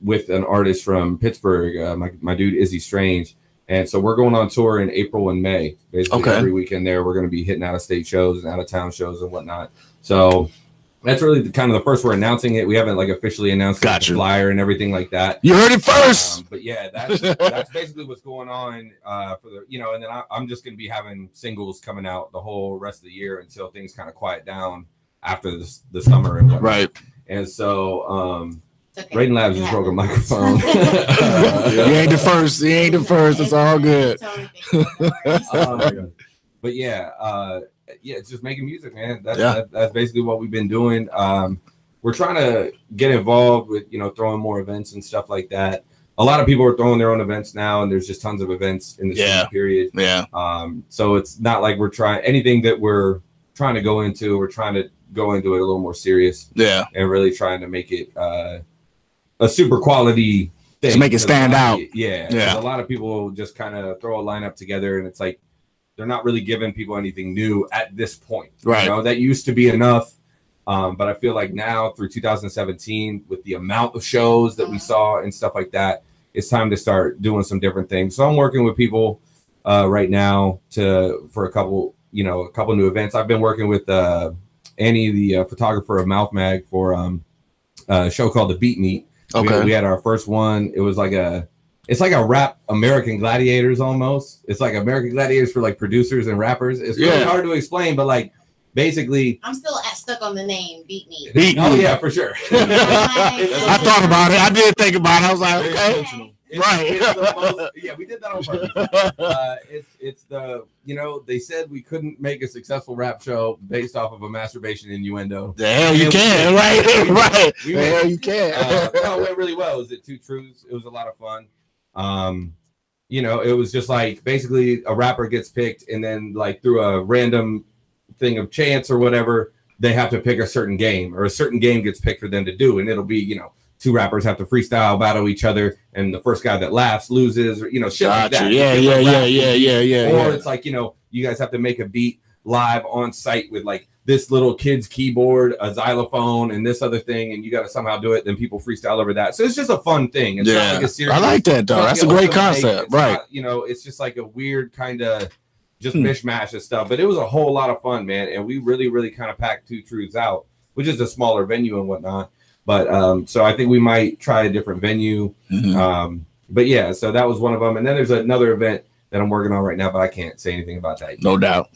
with an artist from Pittsburgh, my dude Izzy Strange. And so we're going on tour in April and May. Basically, every weekend there, we're going to be hitting out-of-state shows and out-of-town shows and whatnot. So that's really kind of the first we're announcing it. We haven't officially announced the flyer and everything like that. You heard it first. But yeah, that's basically what's going on for the and then I'm just going to be having singles coming out the whole rest of the year until things kind of quiet down after the summer and whatnot. Right. And so Raiden Labs just broke a microphone. You ain't the first. It's all good. But yeah, it's just making music, man. That's basically what we've been doing. We're trying to get involved with throwing more events and stuff like that. A lot of people are throwing their own events now, and there's just tons of events in the same period. Yeah. So it's not like we're trying anything that we're trying to go into. We're trying to go into it a little more serious. Yeah. And really trying to make it a super quality thing. Just make it stand out. Yeah. A lot of people just kind of throw a lineup together, and it's like they're not really giving people anything new at this point. Right. That used to be enough. But I feel like now through 2017, with the amount of shows that we saw and stuff like that, it's time to start doing some different things. So I'm working with people right now for a couple new events. I've been working with Annie, the photographer of Mouth Mag, for a show called The Beat Meet. Okay. We had our first one. It was it's like a rap American Gladiators almost. It's like American Gladiators for producers and rappers. It's really hard to explain, but basically, I'm still stuck on the name Beat Me. Oh yeah, for sure. I thought about it. I did think about it. I was like, okay. We did that on purpose. It's they said we couldn't make a successful rap show based off of a masturbation innuendo. The hell you can, right? The hell you can. It went really well. It was at Two Truths. It was a lot of fun. It was just basically a rapper gets picked, and then through a random thing of chance or whatever, they have to pick a certain game, or a certain game gets picked for them to do, and it'll be two rappers have to freestyle battle each other, and the first guy that laughs loses, or shit like that. Yeah. Or it's you guys have to make a beat live on site with this little kid's keyboard, a xylophone, and this other thing, and you got to somehow do it. Then people freestyle over that. So it's just a fun thing. It's not a serious. I like that though. That's a great concept, right? Not, it's just a weird kind of just mishmash of stuff. But it was a whole lot of fun, man. And we really, really kind of packed Two Truths out, which is a smaller venue and whatnot. But so I think we might try a different venue. But yeah, so that was one of them. And then there's another event that I'm working on right now, but I can't say anything about that yet. No doubt.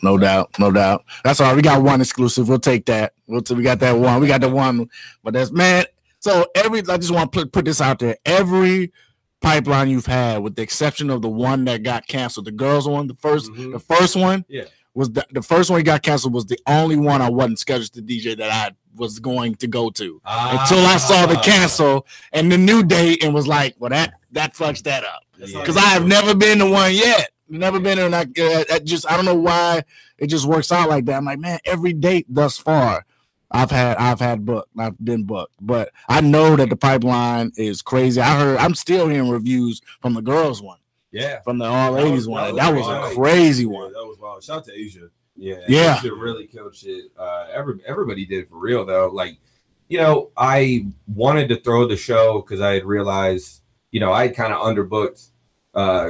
That's all right. We got one exclusive. We'll take that. We got that one. We got the one. But that's, man. So I just want to put this out there. Every Pipeline you've had, with the exception of the one that got canceled, the girls one, the first one, was the first one that got canceled was the only one I wasn't scheduled to DJ that I was going to go to until I saw the cancel and the new date and was like, well, that fucks that up, because I have never been to one yet. Never been in. I don't know why it just works out like that. I'm like, man, every date thus far I've been booked, but I know that the Pipeline is crazy. I'm still hearing reviews from the girls one. Yeah, from the all ladies one. That was a crazy one. That was wild. Shout out to Asia. Yeah. Asia really killed shit. Everybody did for real though. I wanted to throw the show because I had realized, I had kind of underbooked,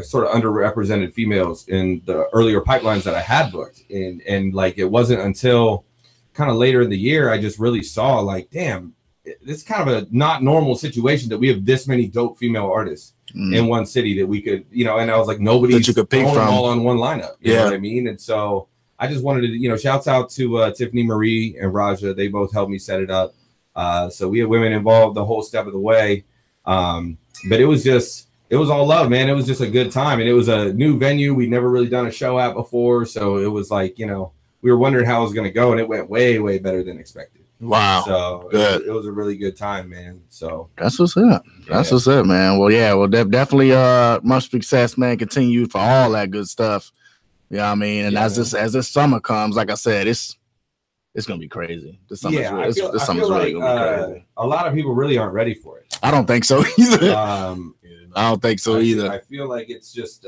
sort of underrepresented females in the earlier pipelines that I had booked, and it wasn't until kind of later in the year I just really saw damn, this is kind of a not normal situation that we have this many dope female artists in one city that we could, and I was like, nobody's you could pick from all on one lineup. You know what I mean? And so I just wanted to, shouts out to Tiffany Marie and Raja. They both helped me set it up. So we had women involved the whole step of the way. But it was all love, man. It was just a good time. And it was a new venue. We'd never really done a show at before. So it was we were wondering how it was going to go. And it went way, way better than expected. Wow. So good. It was a really good time, man. So that's what's up. That's what's up, man. Well, yeah, well, definitely much success, man. Continue for all that good stuff. You know what I mean? And as this summer comes, like I said, it's gonna be crazy. This summer's this summer's really gonna be crazy. A lot of people really aren't ready for it. I don't think so either. I don't think so either. I feel like it's just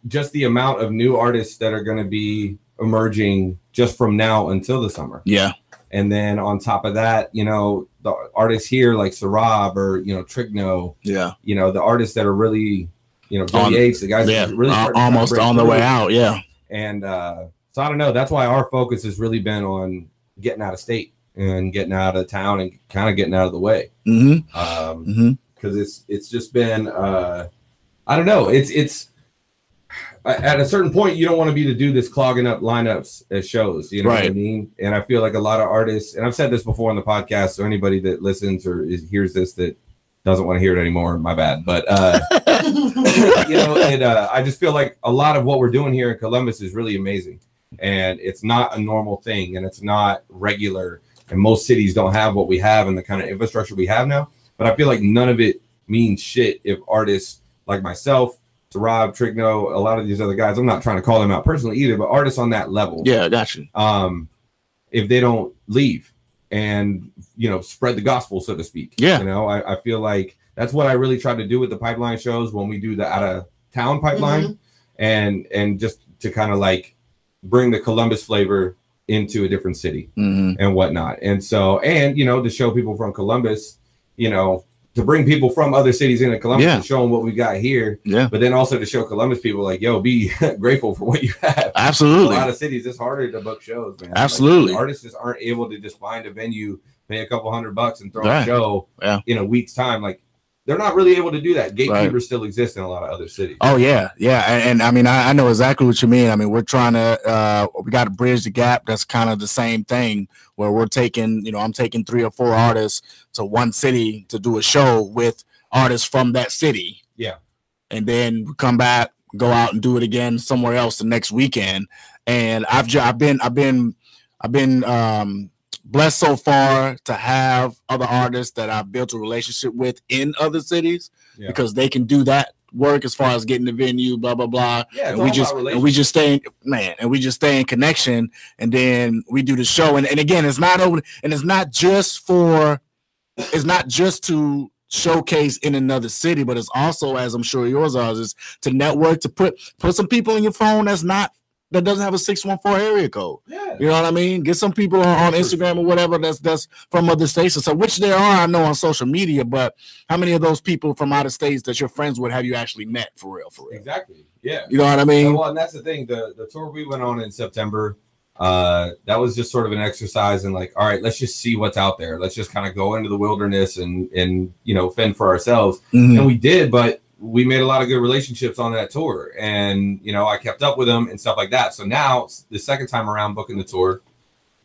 just the amount of new artists that are gonna be emerging just from now until the summer. Yeah. And then on top of that, the artists here like Sarab or Trigno. Yeah. The artists that are really, Joey H, the guys that are really almost on the way out. Yeah. And so I don't know. That's why our focus has really been on getting out of state and getting out of town and kind of getting out of the way. Because it's just been I don't know. It's at a certain point, you don't want to be to do this clogging up lineups at shows. You know what I mean? And I feel like a lot of artists, and I've said this before on the podcast, so anybody that listens or hears this that doesn't want to hear it anymore, my bad. But, I just feel like a lot of what we're doing here in Columbus is really amazing. And it's not a normal thing, and it's not regular. And most cities don't have what we have and the kind of infrastructure we have now. But I feel like none of it means shit if artists like myself, Rob, Trigno, a lot of these other guys, I'm not trying to call them out personally either, but artists on that level. Yeah, I got you. If they don't leave and, spread the gospel, so to speak. Yeah. I feel like that's what I really try to do with the pipeline shows when we do the out of town pipeline and just to kind of like bring the Columbus flavor into a different city and whatnot. And so, to show people from Columbus, to bring people from other cities into Columbus and show them what we got here. Yeah. But then also to show Columbus people like, yo, be grateful for what you have. Absolutely. A lot of cities, it's harder to book shows, man. Absolutely. Like, artists just aren't able to just find a venue, pay a couple $100 and throw a show in a week's time. Like, they're not really able to do that. Gatekeepers still exist in a lot of other cities. Oh yeah, yeah, and I mean, I know exactly what you mean. I mean, we're trying to, we got to bridge the gap. That's kind of the same thing where we're taking, I'm taking 3 or 4 artists to one city to do a show with artists from that city. Yeah, and then we come back, go out and do it again somewhere else the next weekend. And I've been blessed so far to have other artists that I've built a relationship with in other cities because they can do that work as far as getting the venue, blah blah blah. Yeah, and we just stay in connection, and then we do the show. And again, it's not over, and it's not just to showcase in another city, but it's also, as I'm sure yours are, is to network, to put some people in your phone that doesn't have a 614 area code. Yeah. You know what I mean? Get some people on Instagram or whatever that's from other states. So which there are, I know, on social media, but how many of those people from out of states that you're friends with have you actually met for real? Exactly. Yeah. You know what I mean? Well, and that's the thing. The tour we went on in September, that was just sort of an exercise in like, all right, let's just see what's out there. Let's just kind of go into the wilderness and fend for ourselves. And we did, but we made a lot of good relationships on that tour, and I kept up with them and stuff like that. So now the second time around booking the tour,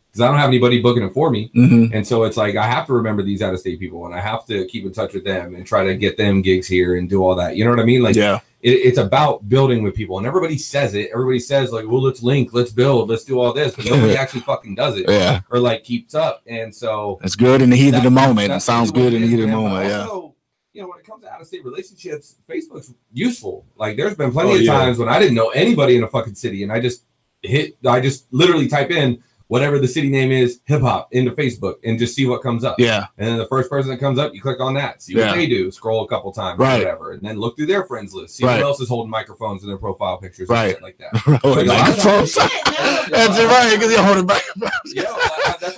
because I don't have anybody booking it for me, and so it's like I have to remember these out-of-state people, and I have to keep in touch with them and try to get them gigs here and do all that. You know what I mean? Like, it's about building with people, and everybody says it. Everybody says like, well, let's link, let's build, let's do all this, but nobody actually fucking does it, or like keeps up. And so it's good in the heat of the moment. It sounds good in the heat of the moment. Also, when it comes to out-of-state relationships, Facebook's useful. Like, there's been plenty of times when I didn't know anybody in a fucking city, and I just literally type in whatever the city name is, hip hop, into Facebook, and just see what comes up. Yeah. And then the first person that comes up, you click on that, see what they do, scroll a couple times, or whatever, and then look through their friends list, see who else is holding microphones in their profile pictures, and shit like that. That's right, because you're holding microphones.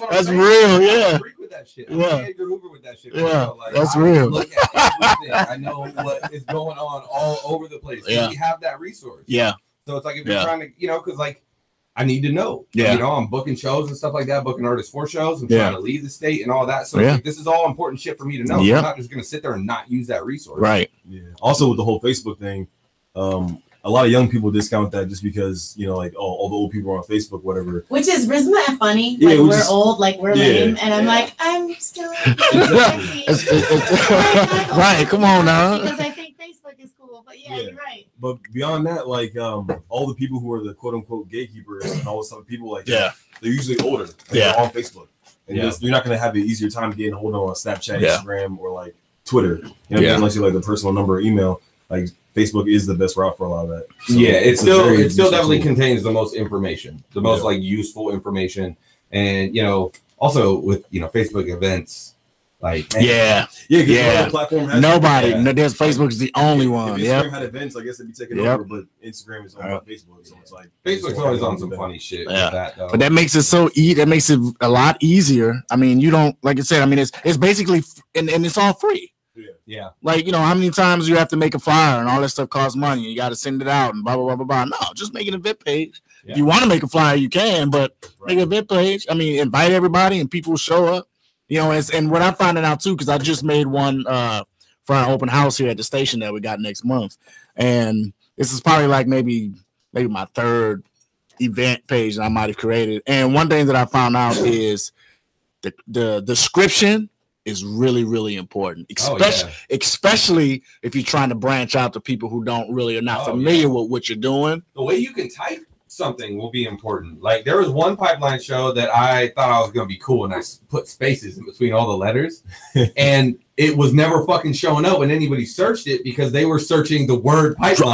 That's real. Yeah. That shit. I'm Edgar Hoover with that shit. Yeah, like, that's I real. Look at everything. I know what is going on all over the place. Yeah. We have that resource. Yeah. So it's like if you're trying to, because like I need to know. Yeah. I'm booking shows and stuff like that, booking artists for shows. I'm trying to leave the state and all that. So it's like, this is all important shit for me to know. So I'm not just gonna sit there and not use that resource. Right. Yeah. Also with the whole Facebook thing, a lot of young people discount that just because like all the old people are on Facebook, whatever. Which isn't that funny? Yeah, like we're old, like we're lame, and I'm like, I'm still right. Come on now. Because I think Facebook is cool, but you're right. But beyond that, like all the people who are the quote unquote gatekeepers and all those other people, like they're usually older. Like, they're on Facebook. And you're not going to have an easier time getting hold on Snapchat, Instagram, or like Twitter. You know, unless you like the personal number or email. Like Facebook is the best route for a lot of that. So it still definitely contains the most information, the most like useful information, and also with Facebook events. Like the platform has there's Facebook's the only one. If Instagram had events, I guess it'd be taken over, but Instagram is on Facebook, so it's like Facebook's always on some funny shit with that, though. But that makes it that makes it a lot easier. I mean, you don't, like I said, I mean, it's basically and it's all free. Yeah. Like, how many times you have to make a flyer and all that stuff costs money and you got to send it out and blah, blah, blah, blah, blah. No, just make an event page. Yeah. If you want to make a flyer, you can, but make an event page. I mean, invite everybody and people show up. And what I'm finding out too, because I just made one for our open house here at the station that we got next month. And this is probably like maybe my third event page that I might have created. And one thing that I found out is the description is really, really important, especially if you're trying to branch out to people who are not familiar with what you're doing. The way you can type something will be important. Like there was one pipeline show that I thought I was going to be cool, and I put spaces in between all the letters, and it was never fucking showing up when anybody searched it because they were searching the word pipeline.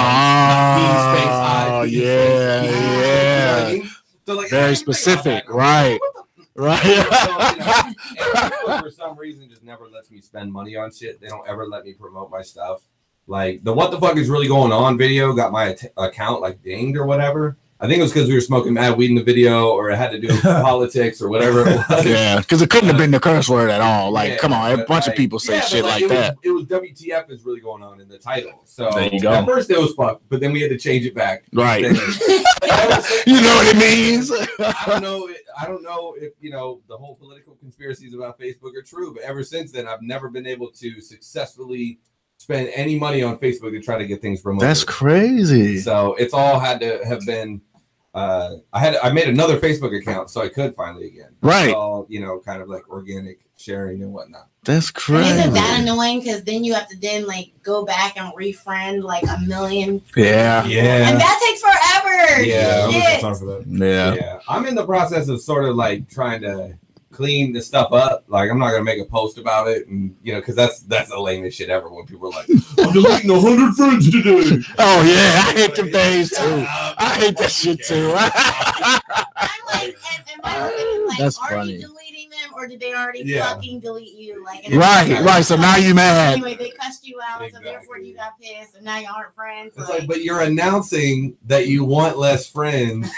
So like, very specific, right? Right. And Facebook, for some reason, just never lets me spend money on shit. They don't ever let me promote my stuff. Like the "What the fuck is really going on" video got my account like dinged or whatever. I think it was because we were smoking mad weed in the video, or it had to do with politics or whatever it was. Yeah, because it couldn't have been the curse word at all. Like, come on, a bunch of people say shit like that. It was WTF is really going on in the title. So there you go. At first it was fuck, but then we had to change it back. Right. You know what it means. I don't know if the whole political conspiracies about Facebook are true, but ever since then I've never been able to successfully spend any money on Facebook to try to get things promoted. That's crazy. So it's all had to have been I made another Facebook account so I could finally again. Right. It's all, kind of like organic sharing and whatnot. That's crazy. And isn't that annoying? Because then you have to go back and refriend like a million. Yeah. And that takes forever. Yeah. I'm in the process of sort of like trying to clean the stuff up. Like I'm not gonna make a post about it, and because that's the lamest shit ever when people are like, I'm deleting 100 friends today. Oh yeah, I hate them days too. I hate that shit too. I'm like, and my is like, that's are funny. you deleting them or did they already fucking delete you? Like, right. So now you mad. Anyway, they cussed you out, so therefore you got pissed, and now you aren't friends. It's like, but you're announcing that you want less friends.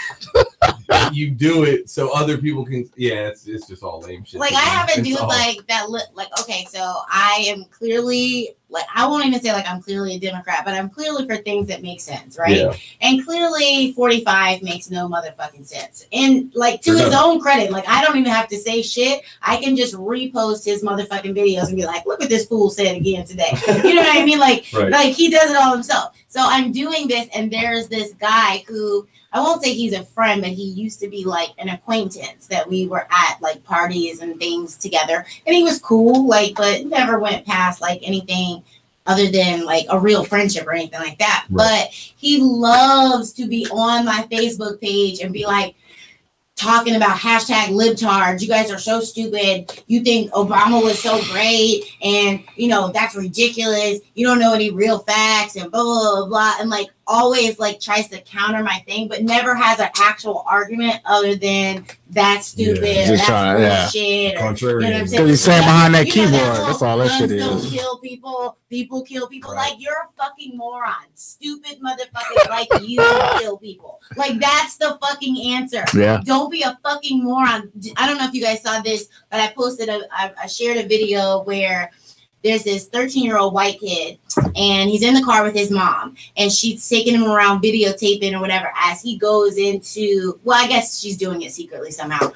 You do it so other people can. Yeah, it's just all lame shit. Like I have a dude like that. Like okay, so I am clearly like I won't even say like I'm clearly a Democrat, but I'm clearly for things that make sense, right? Yeah. And clearly 45 makes no motherfucking sense. And like to his own credit, like I don't even have to say shit. I can just repost his motherfucking videos and be like, look what this fool said again today. You know what I mean? Like like he does it all himself. So I'm doing this, and there's this guy who. I won't say he's a friend, but he used to be like an acquaintance that we were at like parties and things together. And he was cool, like, but never went past like anything other than like a real friendship or anything like that. Right. But he loves to be on my Facebook page and be like, talking about hashtag libtards. You guys are so stupid. You think Obama was so great, and that's ridiculous. You don't know any real facts, and blah blah blah blah. And like always like tries to counter my thing, but never has an actual argument other than that's stupid. That's bullshit. Contrary. Because he's saying behind that keyboard. That's all that shit is. Kill people. People kill people. Right. Like you're a fucking moron. Stupid motherfucker. Like you kill people. Like that's the fucking answer. Yeah. Don't be a fucking moron. I don't know if you guys saw this, but I posted I shared a video where there's this 13-year-old white kid, and he's in the car with his mom, and she's taking him around videotaping or whatever as he goes into, well, I guess she's doing it secretly somehow,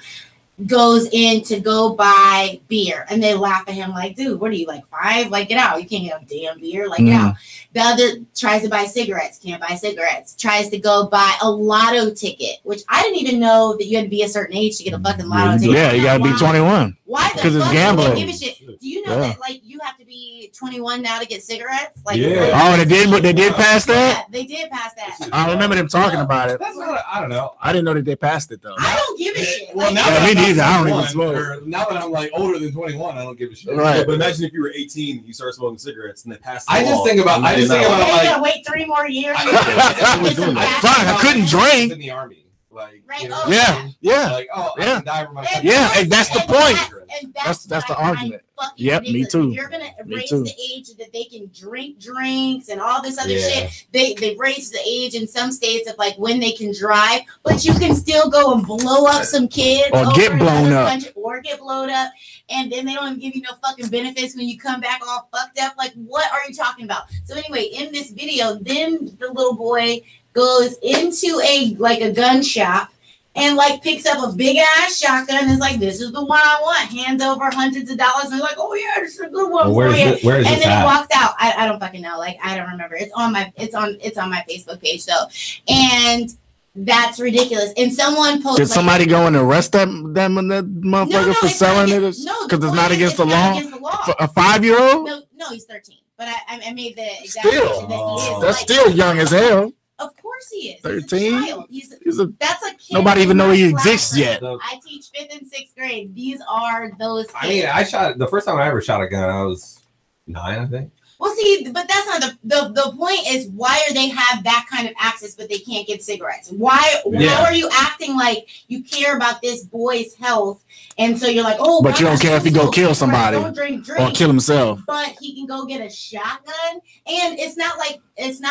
goes in to go buy beer, and they laugh at him like, dude, what are you, like 5? Like, get out. You can't get a damn beer. Like, get out. The other tries to buy cigarettes, can't buy cigarettes. Tries to go buy a lotto ticket, which I didn't even know that you had to be a certain age to get a fucking lotto ticket. Yeah, you gotta be 21. Why? Because it's gambling. Give a shit. Do you know that like you have to be 21 now to get cigarettes? Like, they did pass that? Yeah, they did pass that. I remember them talking about it. That's not. I don't know. I didn't know that they passed it though. I don't give a shit. Well, now Yeah, that me I'm neither. I don't 21, even smoke. or now that I'm like older than 21, I don't give a shit. Right. But imagine if you were 18 and you started smoking cigarettes and they passed the I just law, think about. and I just then think now- about You like. gotta wait 3 more years. Fine, I couldn't drink. In the army, like Right, you know, oh, Yeah, yeah, like oh, I Yeah. can die for my And country. yeah, and that's the and point. and That's the what I argument. find fucking Yep, me ridiculous. too. If you're gonna Me raise too. the age that they can drink drinks and all this other Yeah. shit, they've raised the age in some states of like when they can drive, but you can still go and blow up some kids Or over get in blown other up. countries, or get blown up, and then they don't even give you no fucking benefits when you come back all fucked up. Like, what are you talking about? So anyway, in this video, then the little boy goes into a gun shop and like picks up a big ass shotgun and is like, "This is the one I want." Hands over hundreds of dollars and they're like, "Oh yeah, this is a good one Well, where for is you." it- where is and this then at? he walks out. I don't fucking know. Like, I don't remember. It's on my Facebook page though, and that's ridiculous. And someone posted. Did somebody go and arrest that motherfucker for it's selling not it? against- no, the Because it's point not is against the it's not law. against the law. For a 5-year-old? No, he's 13. But I made the exact Still, mention that he is. that's like, still young as hell. Of course he is. 13? He's a He's a- that's a kid. Nobody even in know my he class, exists right? yet. I teach 5th and 6th grade. These are those kids. I mean, I shot the first time I ever shot a gun. I was 9, I think. Well, see, but that's not the point. Is why are they have that kind of access, but they can't get cigarettes? Why are you acting like you care about this boy's health, and so you're like, oh, But you don't care if he go kill somebody don't drink, or kill himself. But he can go get a shotgun, and it's not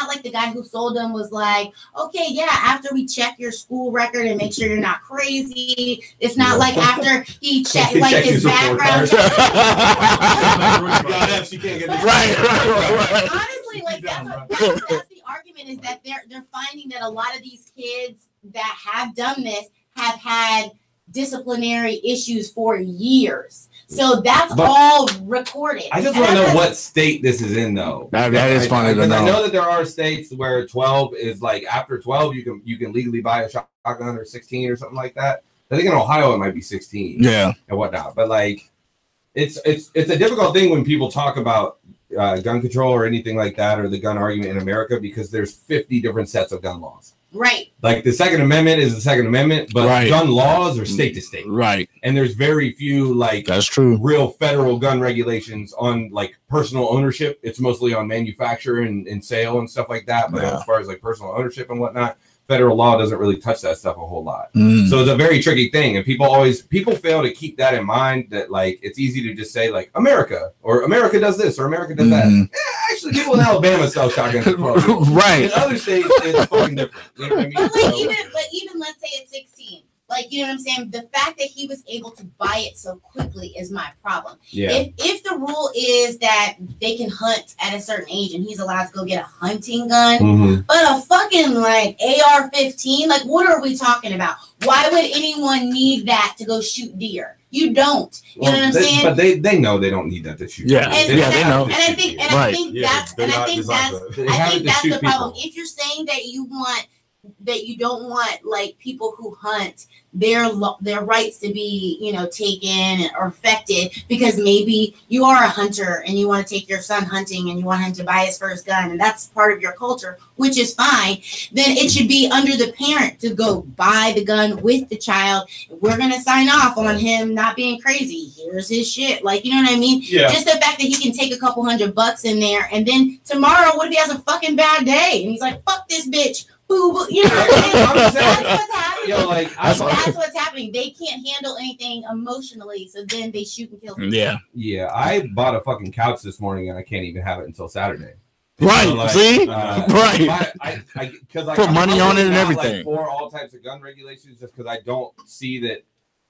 like the guy who sold them was like, okay, yeah, after we check your school record and make sure you're not crazy. It's not like after he checked like his background. Right. Honestly, like that's the argument, is that they're finding that a lot of these kids that have done this have had disciplinary issues for years. So that's all recorded. I just want to know what state this is in, though. That is funny to know. I know that there are states where 12 is like after 12 you can legally buy a shotgun, or 16 or something like that. I think in Ohio it might be 16. Yeah, and whatnot. But like, it's a difficult thing when people talk about gun control or anything like that, or the gun argument in America, because there's 50 different sets of gun laws. Right. Like the Second Amendment is the Second Amendment, but gun laws are state to state. Right. And there's very few that's true real federal gun regulations on like personal ownership. It's mostly on manufacture and sale and stuff like that. But as far as like personal ownership and whatnot, federal law doesn't really touch that stuff a whole lot. So it's a very tricky thing, and people fail to keep that in mind, that like it's easy to just say like America does this or America does that. Actually, people in Alabama sell shotguns. Right. In other states, it's fucking different. You know what I mean? But even let's say it's 16. Like, you know what I'm saying? The fact that he was able to buy it so quickly is my problem. Yeah. If the rule is that they can hunt at a certain age and he's allowed to go get a hunting gun, but a fucking like AR-15, like what are we talking about? Why would anyone need that to go shoot deer? You don't. You know what I'm saying? But they know they don't need that to shoot. Yeah. And they know. And I think that's the problem. If you're saying that you don't want like people who hunt their rights to be, you know, taken or affected, because maybe you are a hunter and you want to take your son hunting and you want him to buy his first gun, and that's part of your culture, which is fine, then it should be under the parent to go buy the gun with the child. We're going to sign off on him not being crazy. Here's his shit. Like, you know what I mean? Yeah. Just the fact that he can take a couple $100 in there, and then tomorrow, what if he has a fucking bad day and he's like, fuck this bitch. Boo, boo, you know what I'm saying? That's what's happening. Yo, like, that's what's happening. They can't handle anything emotionally, so then they shoot and kill people. Yeah. I bought a fucking couch this morning and I can't even have it until Saturday. Right. So, like, See? Right. Because put money on it and not, everything. Like, for all types of gun regulations, just because I don't see that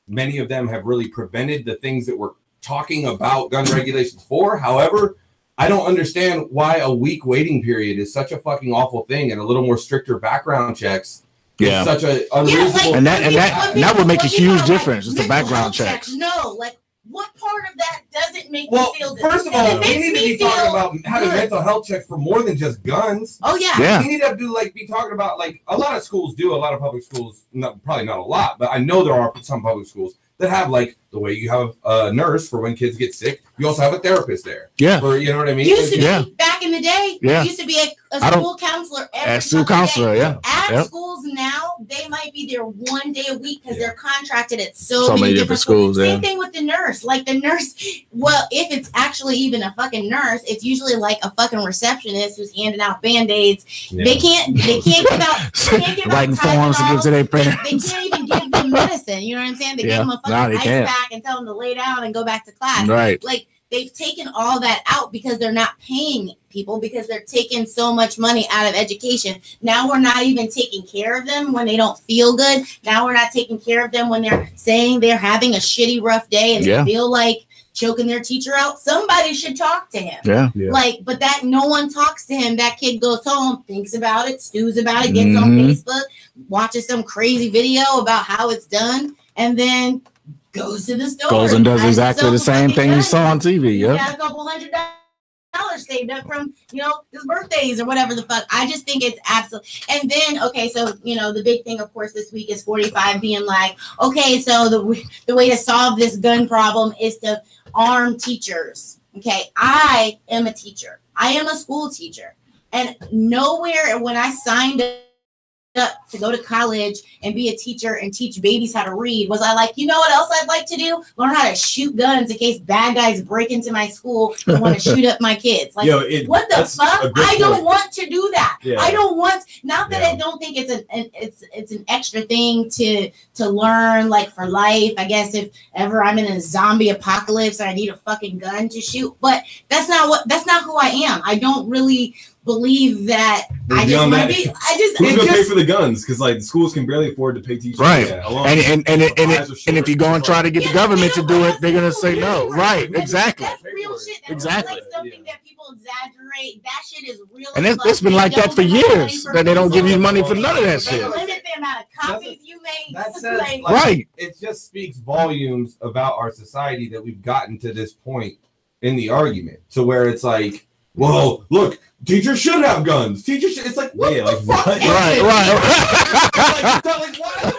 many of them have really prevented the things that we're talking about gun regulations for. However, I don't understand why a week waiting period is such a fucking awful thing, and a little more stricter background checks. Yeah. Such a unreasonable. And that would make a huge difference. It's the background checks. No, like what part of that doesn't make Well, you feel good? first of all, we need to be talking about having good. mental health checks for more than just guns. Oh yeah. We need to be talking about, like, a lot of schools do, a lot of public schools, probably not a lot, but I know there are some public schools that have, like, the way you have a nurse for when kids get sick, you also have a therapist there. Yeah. For, you know what I mean? Used to be back in the day. Yeah. Used to be a school counselor every school fucking counselor, day. yeah. At Yep. schools now, they might be there one day a week because they're contracted at so many different schools. Same thing with the nurse. Like the nurse, well, if it's actually even a fucking nurse, it's usually like a fucking receptionist who's handing out Band-Aids. Yeah. They can't give out writing forms to give to their parents. They can't even give them medicine. You know what I'm saying? They give them a fucking ice pack and tell them to lay down and go back to class. Right. Like they've taken all that out because they're not paying people because they're taking so much money out of education. Now we're not even taking care of them when they don't feel good. Now we're not taking care of them when they're saying they're having a shitty, rough day and they feel like choking their teacher out. Somebody should talk to him. Yeah. Like, but that no one talks to him. That kid goes home, thinks about it, stews about it, gets on Facebook, watches some crazy video about how it's done, and then goes to the store. Goes and does exactly the same thing you saw on TV. Yeah. Got a couple $100 saved up from, his birthdays or whatever the fuck. I just think it's absolute. And then, okay, so, the big thing, of course, this week is 45 being like, okay, so the way to solve this gun problem is to arm teachers. Okay, I am a teacher. I am a school teacher. And nowhere when I signed up to go to college and be a teacher and teach babies how to read was I like, you know what else I'd like to do? Learn how to shoot guns in case bad guys break into my school and want to shoot up my kids. Like, what the fuck? I don't want to do that. Yeah. I don't want. Not that I don't think it's an extra thing to learn, like, for life. I guess if ever I'm in a zombie apocalypse, I need a fucking gun to shoot. But that's not who I am. I don't really believe that. Who's gonna pay for the guns? Because like the schools can barely afford to pay teachers. Right. And if you go and try to get the government to do it, they're gonna say no. Right. Exactly. That's real shit. That's like something that people exaggerate. That shit is real. And it's been like that for years. That they don't give you money for none of that shit. Limit the amount of copies you make. That says, right. It just speaks volumes about our society that we've gotten to this point in the argument, to where it's like, well, look, teachers should have guns. It's like, what the fuck? Right. Like, why the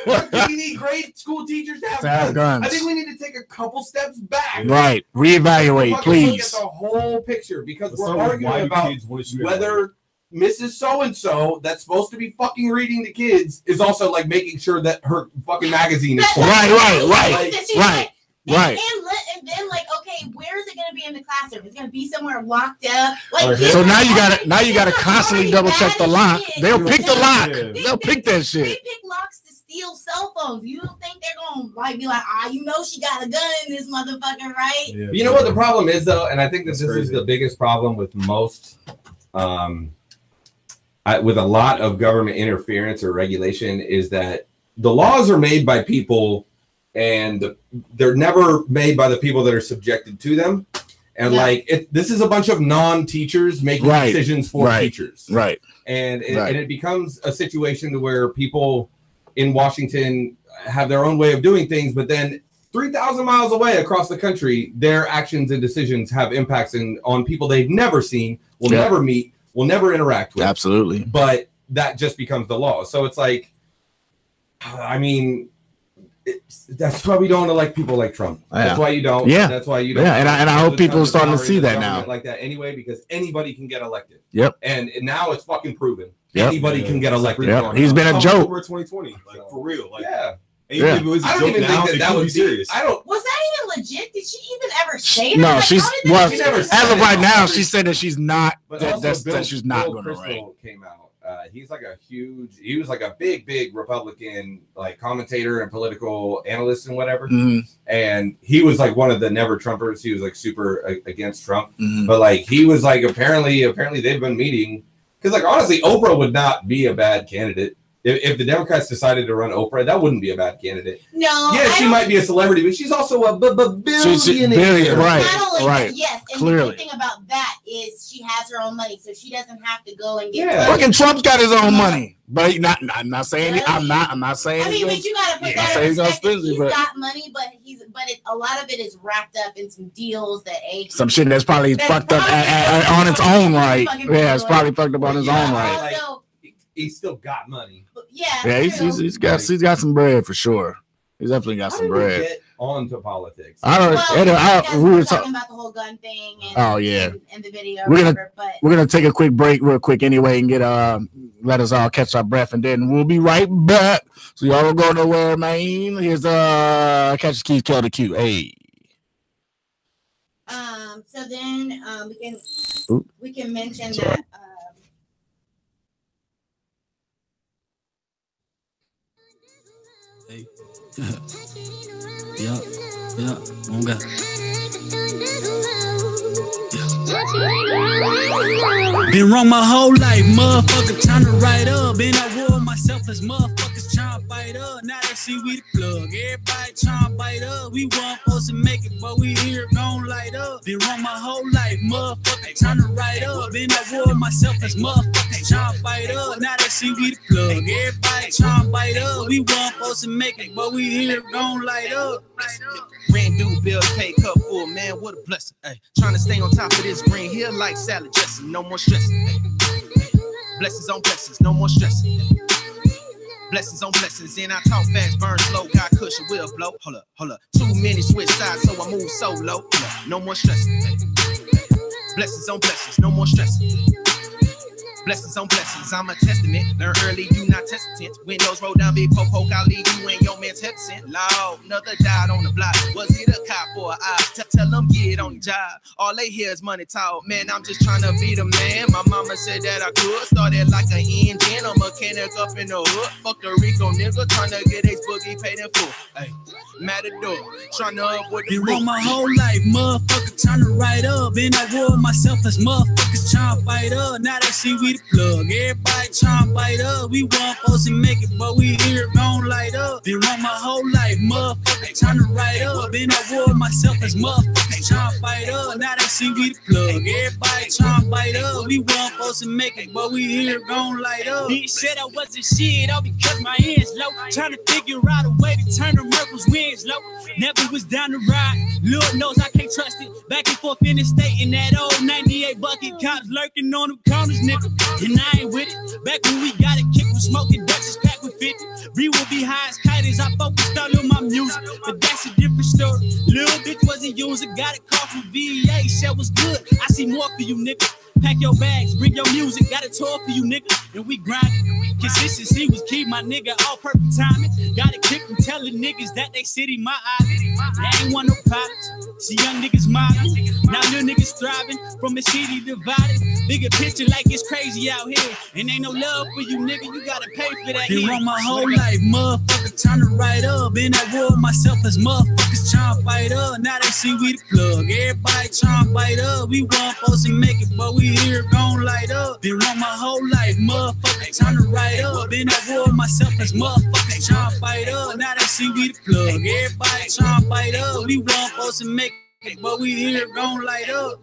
fuck do we need grade school teachers to have guns? I think we need to take a couple steps back. Right. Reevaluate, please. Look at the whole picture, because we're arguing about whether Mrs. So-and-so that's supposed to be fucking reading to kids is also like making sure that her fucking magazine is full. Right. And then, like, okay, where is it going to be in the classroom? It's going to be somewhere locked up. Like, so now you gotta constantly double check the lock. They'll pick the lock. They'll pick that shit. They pick locks to steal cell phones. You don't think they're going to be like, she got a gun in this motherfucker, right? Yeah. You know what the problem is, though, and I think that this is the biggest problem with most, with a lot of government interference or regulation, is that the laws are made by people, and they're never made by the people that are subjected to them. And this is a bunch of non-teachers making decisions for teachers. Right. And it becomes a situation to where people in Washington have their own way of doing things, but then 3,000 miles away across the country, their actions and decisions have impacts on people they've never seen, will never meet, will never interact with. Absolutely. But that just becomes the law. So it's like, I mean, that's why we don't elect people like Trump. That's why you don't. Yeah. That's why you don't. Yeah, and I hope people are starting to see that now. Like that anyway, because anybody can get elected. Yep. And now it's fucking proven. Yep. Anybody can get elected. Yep. He's been a joke. Over 2020, like for real. Like, yeah. Even if it was a joke now, that would be serious. Was that even legit? Did she even ever say that? No, like, as of right now, she said that she's not. That she's not going to run. Came out. He's like he was like a big Republican, like, commentator and political analyst and whatever. Mm-hmm. And he was like one of the never Trumpers. He was like super against Trump. Mm-hmm. But like, he was like, apparently they've been meeting. Because like, honestly, Oprah would not be a bad candidate. If the Democrats decided to run Oprah, that wouldn't be a bad candidate. No. Yeah, she might be a celebrity, but she's also a billionaire. Right. Yes, and clearly. the thing about that is she has her own money, so she doesn't have to go and get. Fucking Trump's got his own money, but I'm not saying. Really? I'm not saying. I mean, but you gotta put that in perspective. He's got money, but a lot of it is wrapped up in some deals that some shit that's probably fucked up on its own right. Yeah, it's probably fucked up on its own right. He's still got money. Yeah, he's got some bread for sure. He's definitely got some bread. Get onto politics. We were talking about the whole gun thing. And, oh yeah, and the video. We're gonna take a quick break, real quick, anyway, and get let us all catch our breath, and then we'll be right back. So y'all don't go nowhere, man. Here's Catch the Keys, Kill the Q. Hey. So then we can mention that. Hey. Yeah. On God. Been wrong my whole life, motherfucker, time to write up. Been at war with myself as motherfuckers trying to fight up. Now they see we the plug, everybody trying to bite up. We weren't supposed to make it, but we here gon' light up. Been wrong my whole life, motherfucker, time to write up. Been at war with myself as motherfuckers trying to fight up. Now they see we the plug, everybody trying to bite up. We weren't supposed to make it, but we here gon' light up. Rent due, bills paid, cup full, man, what a blessing. Ay, trying to stay on top of this green hill like salad dressing, no more stressing. Blessings on blessings, no more stressing. Blessings on blessings, and I talk fast, burn slow, got cushion, will blow. Hold up, too many switch sides, so I move solo. No more stressing. Blessings on blessings, no more stressing. Blessings on blessings, I'm a testament. Learn early, you not hesitant. Windows roll down, big poke, I'll leave you and your man's hesitant. Loud, another died on the block. Was it a cop or a eye? Tell them get on the job. All they hear is money talk. Man, I'm just trying to be the man. My mama said that I could. Started like an engine, a mechanic up in the hood. Fuck the Rico nigga, trying to get Ace Boogie paid in full. Hey, Matador, trying to avoid the been wrong my whole life, motherfucker, trying to write up. Been at war with myself as motherfuckers trying to fight up. Now they see we the plug, everybody trying to bite up. We weren't supposed to make it, but we here gon' light up. Been wrong my whole life, motherfucker, trying to write up. Been at war with myself as motherfuckers trying to fight up. Now they see we the plug, everybody trying to bite up. We weren't supposed to make it, but we here gon' light up. He said I wasn't shit, all because my hands low. Trying to figure out a way to turn the Merkle's wins low. Never was down to ride, Lord knows I can't trust it. Back and forth in the state in that old 98 bucket, cops lurking on them corners, nigga. And I ain't with it. Back when we got it kicked with smoking Dutchess packed with 50. Bree will be high as kite as I focused all on my music. But that's a different story. Little bitch was a user, got a call from VA, said was good. I see more for you, nigga. Pack your bags, bring your music, got a tour for you, nigga. And we grindin'. Consistency was key, my nigga, all perfect timing. Got a kick from telling niggas that they city my island. I ain't want no problems. See young niggas mobbing. Now little niggas thriving from a city divided. Bigger picture like it's crazy out here. And ain't no love for you, nigga. You gotta pay for that. Been wrong my whole life, motherfucker, trying to write up. Been at war with myself as motherfuckers trying to fight up. Now they see we the plug. Everybody trying to bite up. We weren't supposed to make it, but we here gon' light up. Been wrong my whole life, motherfucker, trying to write up. Been at war with myself as motherfuckers trying to fight up. Now they see we the plug. Everybody trying to bite up. We weren't supposed to make it, but we here gon' light up.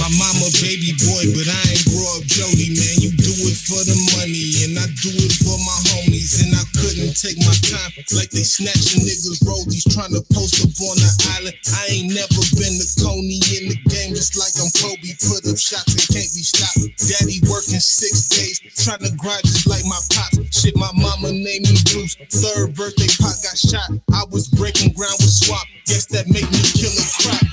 My mama baby boy, but I ain't grow up Jody, man. You do it for the money, and I do it for my homies. And I couldn't take my time, like they snatching niggas rollies, trying to post up on the island. I ain't never been the Coney in the game, just like I'm Kobe. Put up shots and can't be stopped. Daddy working 6 days, trying to grind just like my pops. Shit, my mama named me Bruce. Third birthday, Pop got shot. I was breaking ground with Swap. Guess that make me kill a crop.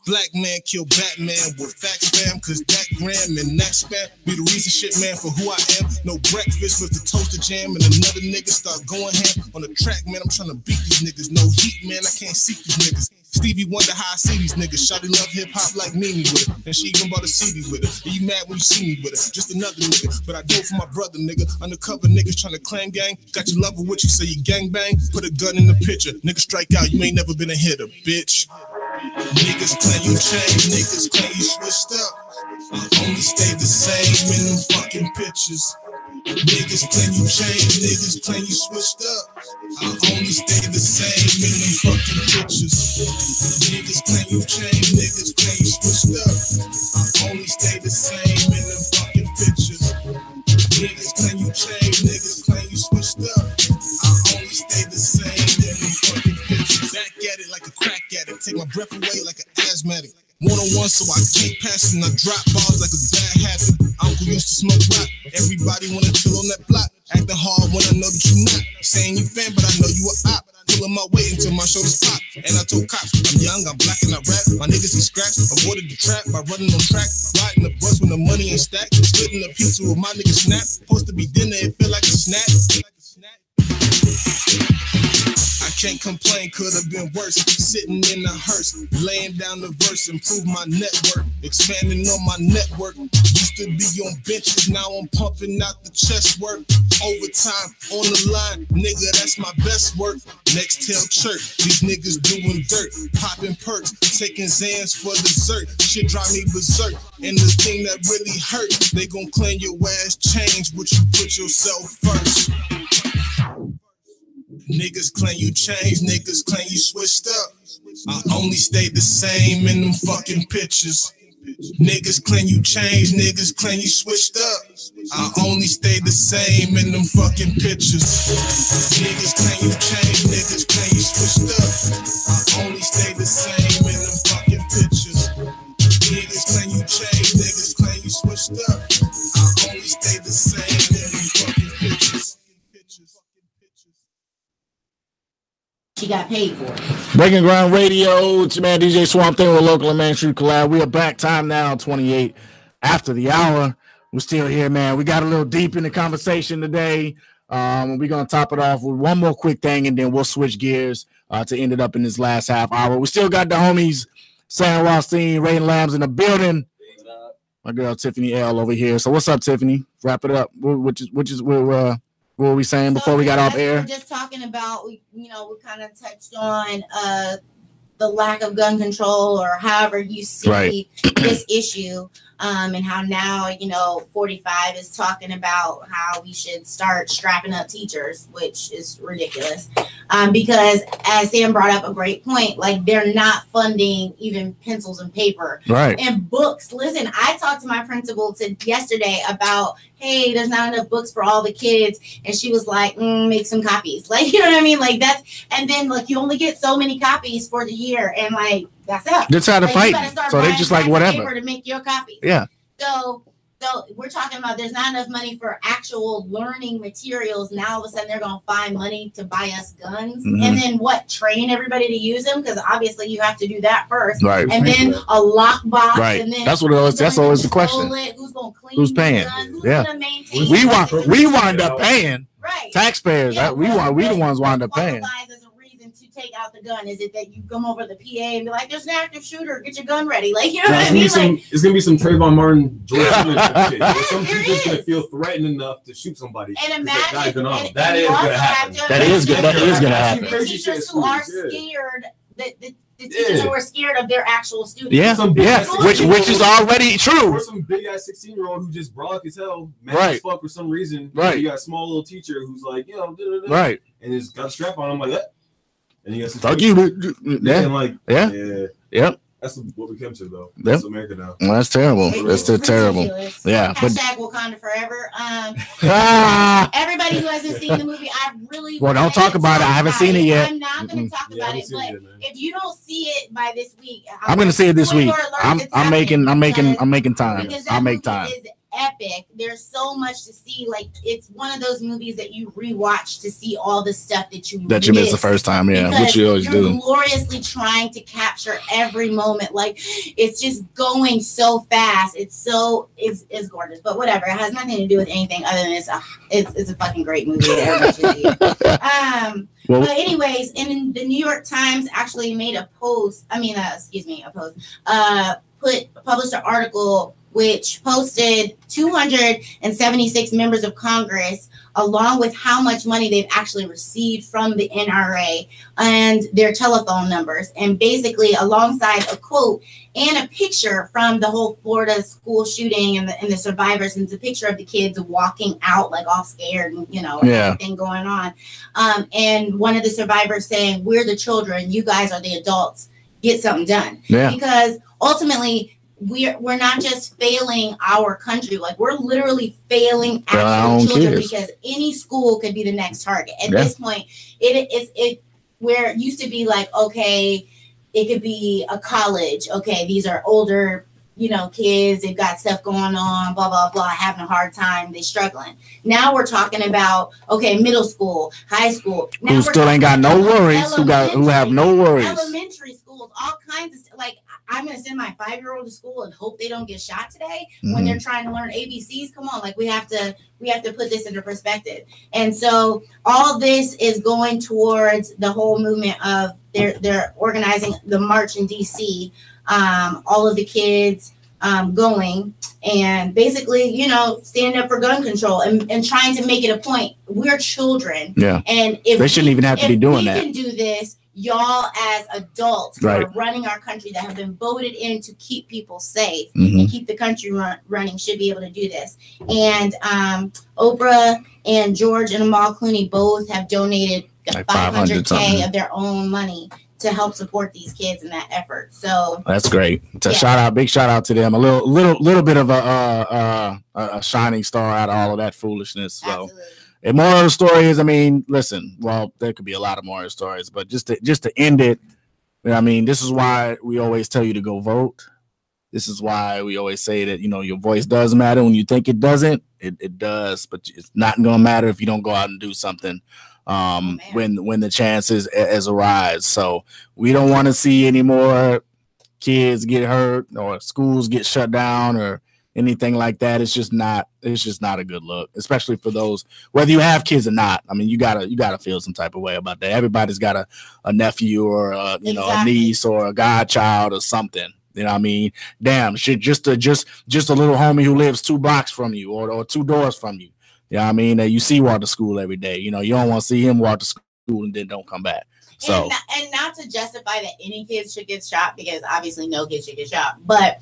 Black man kill Batman with facts, fam, cause that gram and that spam be the reason shit, man, for who I am. No breakfast with the toaster jam and another nigga start going ham on the track, man. I'm trying to beat these niggas. No heat, man, I can't seek these niggas. Stevie wonder how I see these niggas. Shawty love hip-hop like Mimi with it, and she even bought a CD with it. And you mad when you see me with it? Just another nigga, but I do it for my brother, nigga. Undercover niggas trying to claim gang. Got your lover with you, say you gang bang. Put a gun in the picture, nigga strike out. You ain't never been a hitter, bitch. Niggas claim you changed, niggas claim you switched up. I only stay the same in them fucking pictures. Niggas claim you changed, niggas claim you switched up. I only stay the same in them fucking pictures. Niggas claim you changed, niggas claim you switched up. I only stay the same in them fucking pictures. breath away like an asthmatic. One-on-one, so I can't pass it, and I drop balls like a bad habit. Uncle used to smoke rock. Everybody wanna chill on that block. Acting hard when I know that you not. Saying you fan, but I know you a op. Pulling my weight until my shoulders pop. And I told cops, I'm young, I'm black, and I rap. My niggas get scratched. Avoided the trap by running on track. Riding the bus when the money ain't stacked. Splitting a pizza with my niggas snap. Supposed to be dinner, it feel like a snack. I can't complain, could have been worse. Sitting in the hearse, laying down the verse, improve my network, expanding on my network. Used to be on benches, now I'm pumping out the chest work. Overtime on the line, nigga, that's my best work. Next tell church, these niggas doing dirt, popping perks, taking Zans for dessert. Shit drive me berserk, and the thing that really hurt, they gon' claim your ass changed, but you put yourself first. Niggas claim you changed, niggas claim you switched up. I only stayed the same in them fucking pictures. Niggas claim you changed, niggas claim you switched up. I only stayed the same in them fucking pictures. Niggas claim you changed, niggas claim you switched up. I only stayed the same in them fucking pictures. Niggas claim you changed, niggas claim you switched up. I only stayed the same in them fucking pictures. She got paid for it. Breaking Ground Radio, it's your man DJ Swamp Thing with Local and Main Street Collab. We are back, time now 28 after the hour. We're still here, man. We got a little deep in the conversation today. We're gonna top it off with one more quick thing, and then we'll switch gears to end it up in this last half hour. We still got the homies Sam Rothstein, Rain Lambs in the building. My girl Tiffany L over here. So what's up, Tiffany? Wrap it up. What were we saying before we got off air? We're just talking about, we kind of touched on the lack of gun control, or however you see this issue, and how now, 45 is talking about how we should start strapping up teachers, which is ridiculous. Because as Sam brought up a great point, like they're not funding even pencils and paper and books. Listen, I talked to my principal yesterday about, hey, there's not enough books for all the kids. And she was like, make some copies. Like, you know what I mean? Like and then like you only get so many copies for the year. And like, that's it. That's how to fight. So they just like whatever. To make your copies. Yeah. So we're talking about there's not enough money for actual learning materials. Now all of a sudden they're going to find money to buy us guns. And then train everybody to use them? Because obviously you have to do that first. Right. And then a lockbox. Right. And then that's always the question. Who's going to clean? Who's paying? Who's going to maintain? We wind up paying. Right. Taxpayers. Yeah, we the ones wind up paying. To take out the gun? Is it that you come over the PA and be like, there's an active shooter, get your gun ready? Like, you know what I mean? It's gonna be some Trayvon Martin, George shit. Some teacher's gonna feel threatened enough to shoot somebody. And imagine that is gonna happen. That is gonna happen. The teachers who are scared, the teachers who are scared of their actual students. Which is already true. Or some big ass 16-year-old who just brolic as hell, mad as fuck for some reason. Right. You got a small little teacher who's like, right, and he's got a strap on him like that. And you got some fuck you. Yep. That's what we come to, though. That's America now. Well, that's terrible. That's still terrible. Yeah. Hashtag Wakanda forever. Everybody who hasn't seen the movie, I really don't talk about it. I haven't seen it yet. I'm not going to talk about it, but if you don't see it by this week, I'm going to see it this week. I'm making time. I'll make time. Epic. There's so much to see. Like, it's one of those movies that you rewatch to see all the stuff that you missed the first time. Yeah, which you always do. Gloriously trying to capture every moment. Like, it's just going so fast. It's gorgeous. But whatever. It has nothing to do with anything other than it's a fucking great movie. Everybody should see it. But anyways, and the New York Times actually made a post. Published an article which posted 276 members of Congress, along with how much money they've actually received from the NRA and their telephone numbers. And basically, alongside a quote and a picture from the whole Florida school shooting and the survivors, and it's a picture of the kids walking out like all scared and, everything going on. And one of the survivors saying, "We're the children, you guys are the adults, get something done." Yeah. Because ultimately, we're not just failing our country, like we're literally failing our children, because any school could be the next target. At this point, it where it used to be like, okay, it could be a college. Okay, these are older, you know, kids. They've got stuff going on, blah, blah, blah, having a hard time. They're struggling. Now we're talking about, okay, middle school, high school. Now who still ain't got no worries, who have no worries. Elementary schools, all kinds of, like, I'm going to send my 5-year-old to school and hope they don't get shot today when they're trying to learn ABCs. Come on, like we have to put this into perspective. And so all this is going towards the whole movement of they're organizing the march in DC. All of the kids going and basically, you know, stand up for gun control and trying to make it a point. We're children. Yeah. And if they shouldn't even have to be doing that. If we can do this, y'all as adults who are running our country that have been voted in to keep people safe and keep the country running should be able to do this. And Oprah and George and Amal Clooney both have donated like $500K of their own money to help support these kids in that effort. So that's great. It's a big shout out to them. A little bit of a shining star out of all of that foolishness. So. Absolutely. And more of the story is, I mean, listen, well, there could be a lot of more stories, but just to end it, I mean, this is why we always tell you to go vote. This is why we always say that, you know, your voice does matter. When you think it doesn't, it does, but it's not going to matter if you don't go out and do something when the chances arise. So we don't want to see any more kids get hurt or schools get shut down or anything like that. It's just not a good look, especially for those, whether you have kids or not. I mean, you gotta feel some type of way about that. Everybody's got a nephew or a niece or a godchild or something. You know what I mean? Damn, shit, just a little homie who lives 2 blocks from you or 2 doors from you. You know what I mean? That you see walk to school every day. You know, you don't want to see him walk to school and then don't come back. So and not to justify that any kids should get shot, because obviously no kid should get shot, but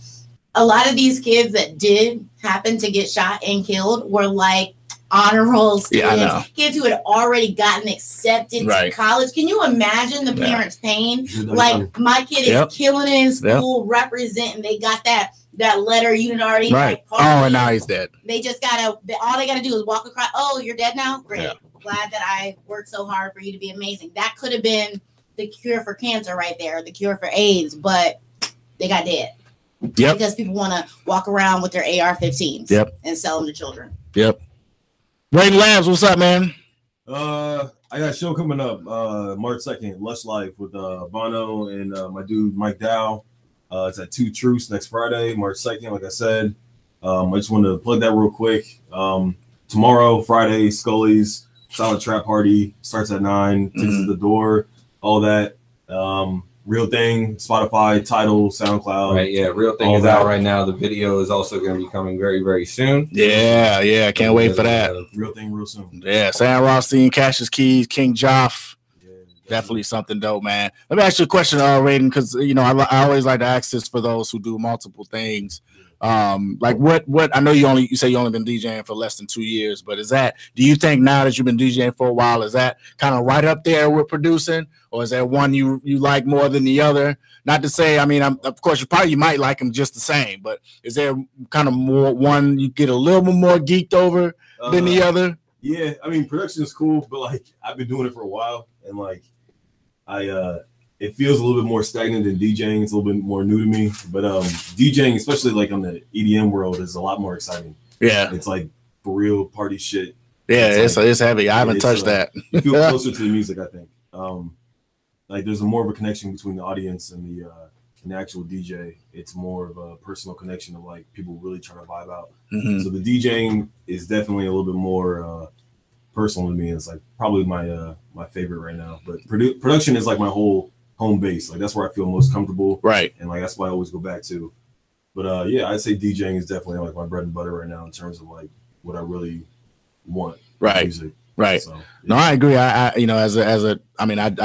a lot of these kids that did happen to get shot and killed were like honor roll students, kids who had already gotten accepted to college. Can you imagine the parents' pain? Like, my kid is killing it in school, representing. They got that letter. You had already and now he's dead. They just all they gotta do is walk across. Oh, you're dead now? Great. Glad that I worked so hard for you to be amazing. That could have been the cure for cancer right there, the cure for AIDS, but they got dead. Yep. Because people want to walk around with their AR-15s and sell them to children. Yep. Raiden Labs, what's up, man? I got a show coming up March 2nd, Lush Life with Bono and my dude Mike Dow. It's at 2 Truths next Friday, March 2nd, like I said. I just wanted to plug that real quick. Tomorrow, Friday, Scully's Silent Trap Party starts at 9. Tickets at the door, all that. Real Thing, Spotify, Tidal, SoundCloud. Right, yeah. Real Thing is out right now. The video is also going to be coming very, very soon. Yeah. Can't wait for that. Real Thing real soon. Yeah, Sam Rothstein, Cassius Keys, King Joff. Definitely something dope, man. Let me ask you a question, Raiden, because, you know, I always like to ask this for those who do multiple things. Like what I know you say you only been DJing for less than 2 years, but do you think now that you've been DJing for a while, is that kind of right up there with producing, or is there one you like more than the other? Not to say, I mean, of course you might like them just the same, but is there kind of more one you get a little bit more geeked over than the other? Yeah, I mean, production is cool, but like I've been doing it for a while, and like it feels a little bit more stagnant than DJing. It's a little bit more new to me. But DJing, especially like on the EDM world, is a lot more exciting. Yeah. It's like for real party shit. Yeah, it's heavy. I haven't touched that. You feel closer to the music, I think. Like there's more of a connection between the audience and the actual DJ. It's more of a personal connection of like people really trying to vibe out. So the DJing is definitely a little bit more personal to me. It's like probably my favorite right now. But production is like my whole home base. Like that's where I feel most comfortable. Right. And like that's what I always go back to. But yeah, I'd say DJing is definitely like my bread and butter right now in terms of like what I really want. Right. Music. Right. So, yeah. No, I agree. I you know, I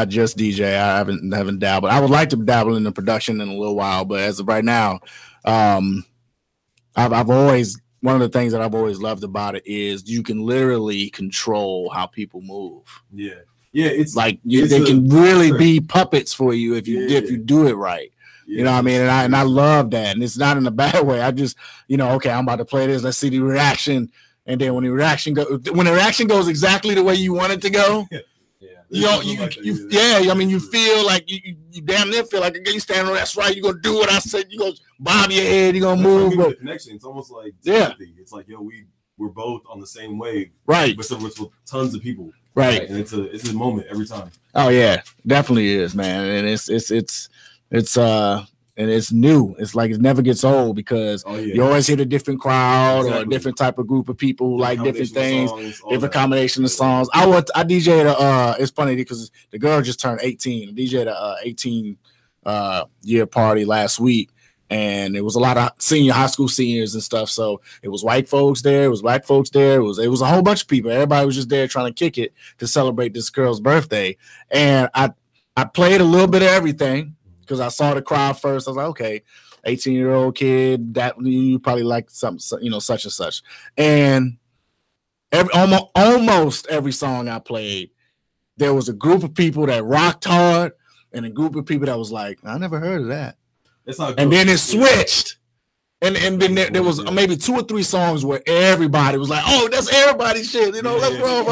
just DJ. I haven't dabbled. I would like to dabble in the production in a little while, but as of right now, I've always, one of the things that I've always loved about it is you can literally control how people move. Yeah. Yeah, it's like they can really be puppets for you if you do it right. You know what I mean? And I love that. And it's not in a bad way. I just, you know, okay, I'm about to play this. Let's see the reaction. And then when the reaction goes exactly the way you want it to go, you know, I mean, you feel like you damn near feel like you stand on that's right. You're gonna do what I said. You gonna bob your head. You're gonna move. The connection. It's almost like sympathy. It's like we're both on the same wave, right? With tons of people, right? And it's a moment every time. Oh yeah, definitely is, man. And it's and it's new. It's like it never gets old because you always hit a different crowd or a different type of group of people who like different things, different combination of songs. I DJ'd it's funny because the girl just turned 18. I DJ'd a 18 year party last week, and it was a lot of high school seniors and stuff. So it was white folks there, it was black folks there, it was a whole bunch of people. Everybody was just there trying to kick it to celebrate this girl's birthday. And I played a little bit of everything because I saw the crowd first. I was like, okay, 18-year-old kid, that you probably like something, you know, such and such. And almost every song I played, there was a group of people that rocked hard and a group of people that was like, I never heard of that. And then it switched. And then there was maybe 2 or 3 songs where everybody was like, "Oh, that's everybody's shit," you know. Let's roll,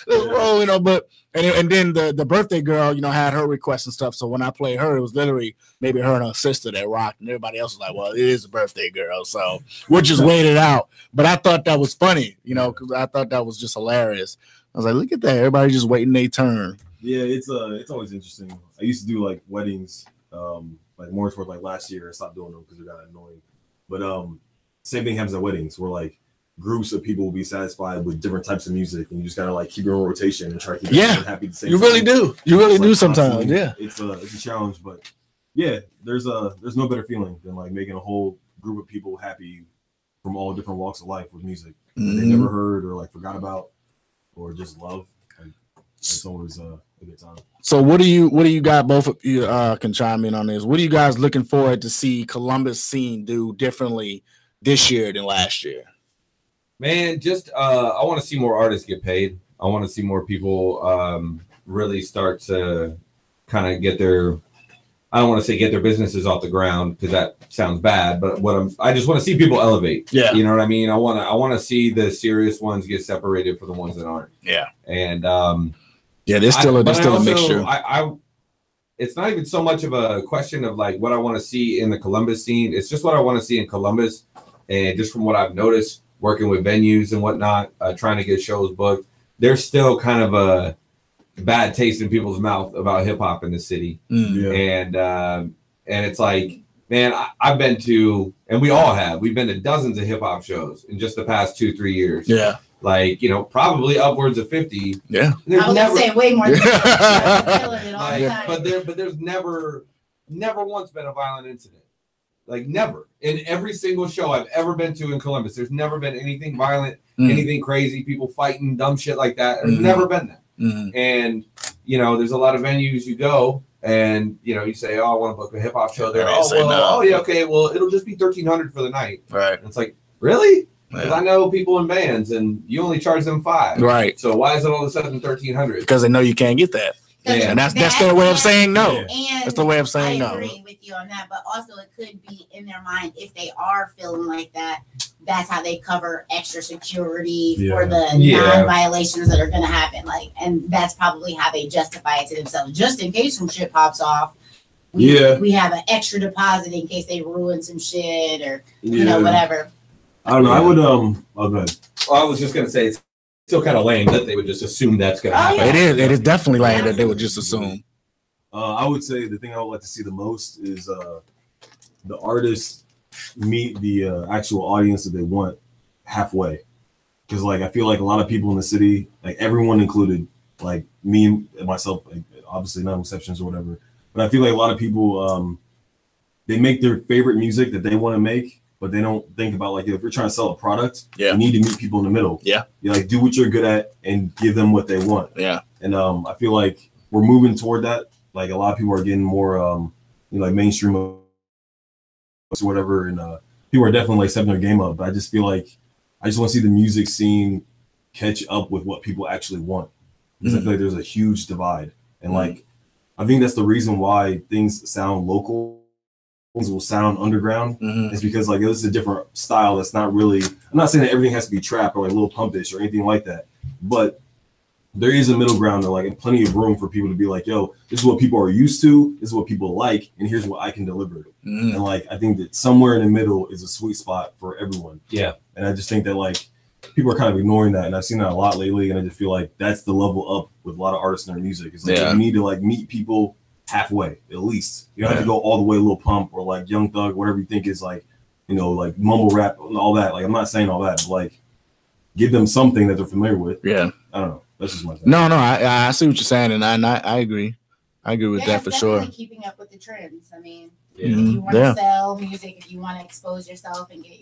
let's roll, you know. But and then the birthday girl, you know, had her requests and stuff. So when I played her, it was literally maybe her and her sister that rocked, and everybody else was like, "Well, it is a birthday girl," so we'll just wait it out. But I thought that was funny, you know, because I thought that was just hilarious. I was like, "Look at that! Everybody just waiting their turn." Yeah, it's always interesting. I used to do like weddings, like more toward like last year. I stopped doing them because they got annoying. But same thing happens at weddings where like groups of people will be satisfied with different types of music, and you just gotta like keep it in rotation and try to keep everyone happy at the same time. Really do. You really do sometimes. Yeah. It's a challenge, but yeah, there's no better feeling than like making a whole group of people happy from all different walks of life with music that they never heard or like forgot about or just love. And it's always a good time. So what do you got? Both of you can chime in on this. What are you guys looking forward to see Columbus scene do differently this year than last year? Man, just I want to see more artists get paid. I want to see more people really start to kind of get their, I don't want to say get their businesses off the ground because that sounds bad, but I just want to see people elevate. Yeah, you know what I mean. I want to see the serious ones get separated from the ones that aren't. Yeah, and yeah, there's still a mixture. It's not even so much of a question of like what I want to see in the Columbus scene. It's just what I want to see in Columbus, and just from what I've noticed working with venues and whatnot, trying to get shows booked, there's still kind of a bad taste in people's mouth about hip hop in the city. And it's like, man, I've been to, and we all have, we've been to dozens of hip hop shows in just the past 2-3 years. Yeah. Like, you know, probably upwards of 50. Yeah. I was gonna say way more than but there's never once been a violent incident. Like never. In every single show I've ever been to in Columbus, there's never been anything violent, anything crazy, people fighting, dumb shit like that. There's never been that. And, you know, there's a lot of venues you go and, you know, you say, oh, I want to book a hip hop show there. Oh, yeah, okay, well, it'll just be $1,300 for the night. Right. And it's like, really? Because I know people in bands and you only charge them $5. Right. So why is it all of a sudden $1,300? Because they know you can't get that. Yeah, and that's their way of saying no. And that's the way of saying no. I agree with you on that, but also it could be in their mind if they are feeling like that. That's how they cover extra security for the non-violations that are going to happen. Like, and that's probably how they justify it to themselves, just in case some shit pops off. We have an extra deposit in case they ruin some shit or you know whatever. I don't know. I would go ahead. Well, I was just gonna say it's still kind of lame that they would just assume that's gonna happen. It is definitely lame that they would just assume. I would say the thing I would like to see the most is the artists meet the actual audience that they want halfway. Because like I feel like a lot of people in the city, like everyone included, like me and myself, like, obviously not exceptions or whatever, but I feel like a lot of people they make their favorite music that they want to make, but they don't think about like if you're trying to sell a product, you need to meet people in the middle. Yeah, you like do what you're good at and give them what they want. Yeah, and I feel like we're moving toward that. Like a lot of people are getting more, you know, like mainstream or whatever, and people are definitely like stepping their game up. But I just feel like I just want to see the music scene catch up with what people actually want, because I feel like there's a huge divide, and like I think that's the reason why things sound local. Will sound underground is because like this is a different style that's not really, I'm not saying that everything has to be trap or like Lil Pumpish or anything like that, but there is a middle ground and like plenty of room for people to be like, yo, this is what people are used to, this is what people like, and here's what I can deliver. And like I think that somewhere in the middle is a sweet spot for everyone. Yeah. And I just think that like people are kind of ignoring that, and I've seen that a lot lately, and I just feel like that's the level up with a lot of artists in their music. It's like you need to like meet people halfway at least. You don't have to go all the way Lil Pump or like Young Thug, whatever you think is like, you know, like mumble rap and all that. Like I'm not saying all that, but like give them something that they're familiar with. Yeah. I don't know. That's just my thing. No, I see what you're saying, and I agree. I agree with that for sure. Keeping up with the trends. I mean, Yeah. if you want to sell music, if you want to expose yourself and get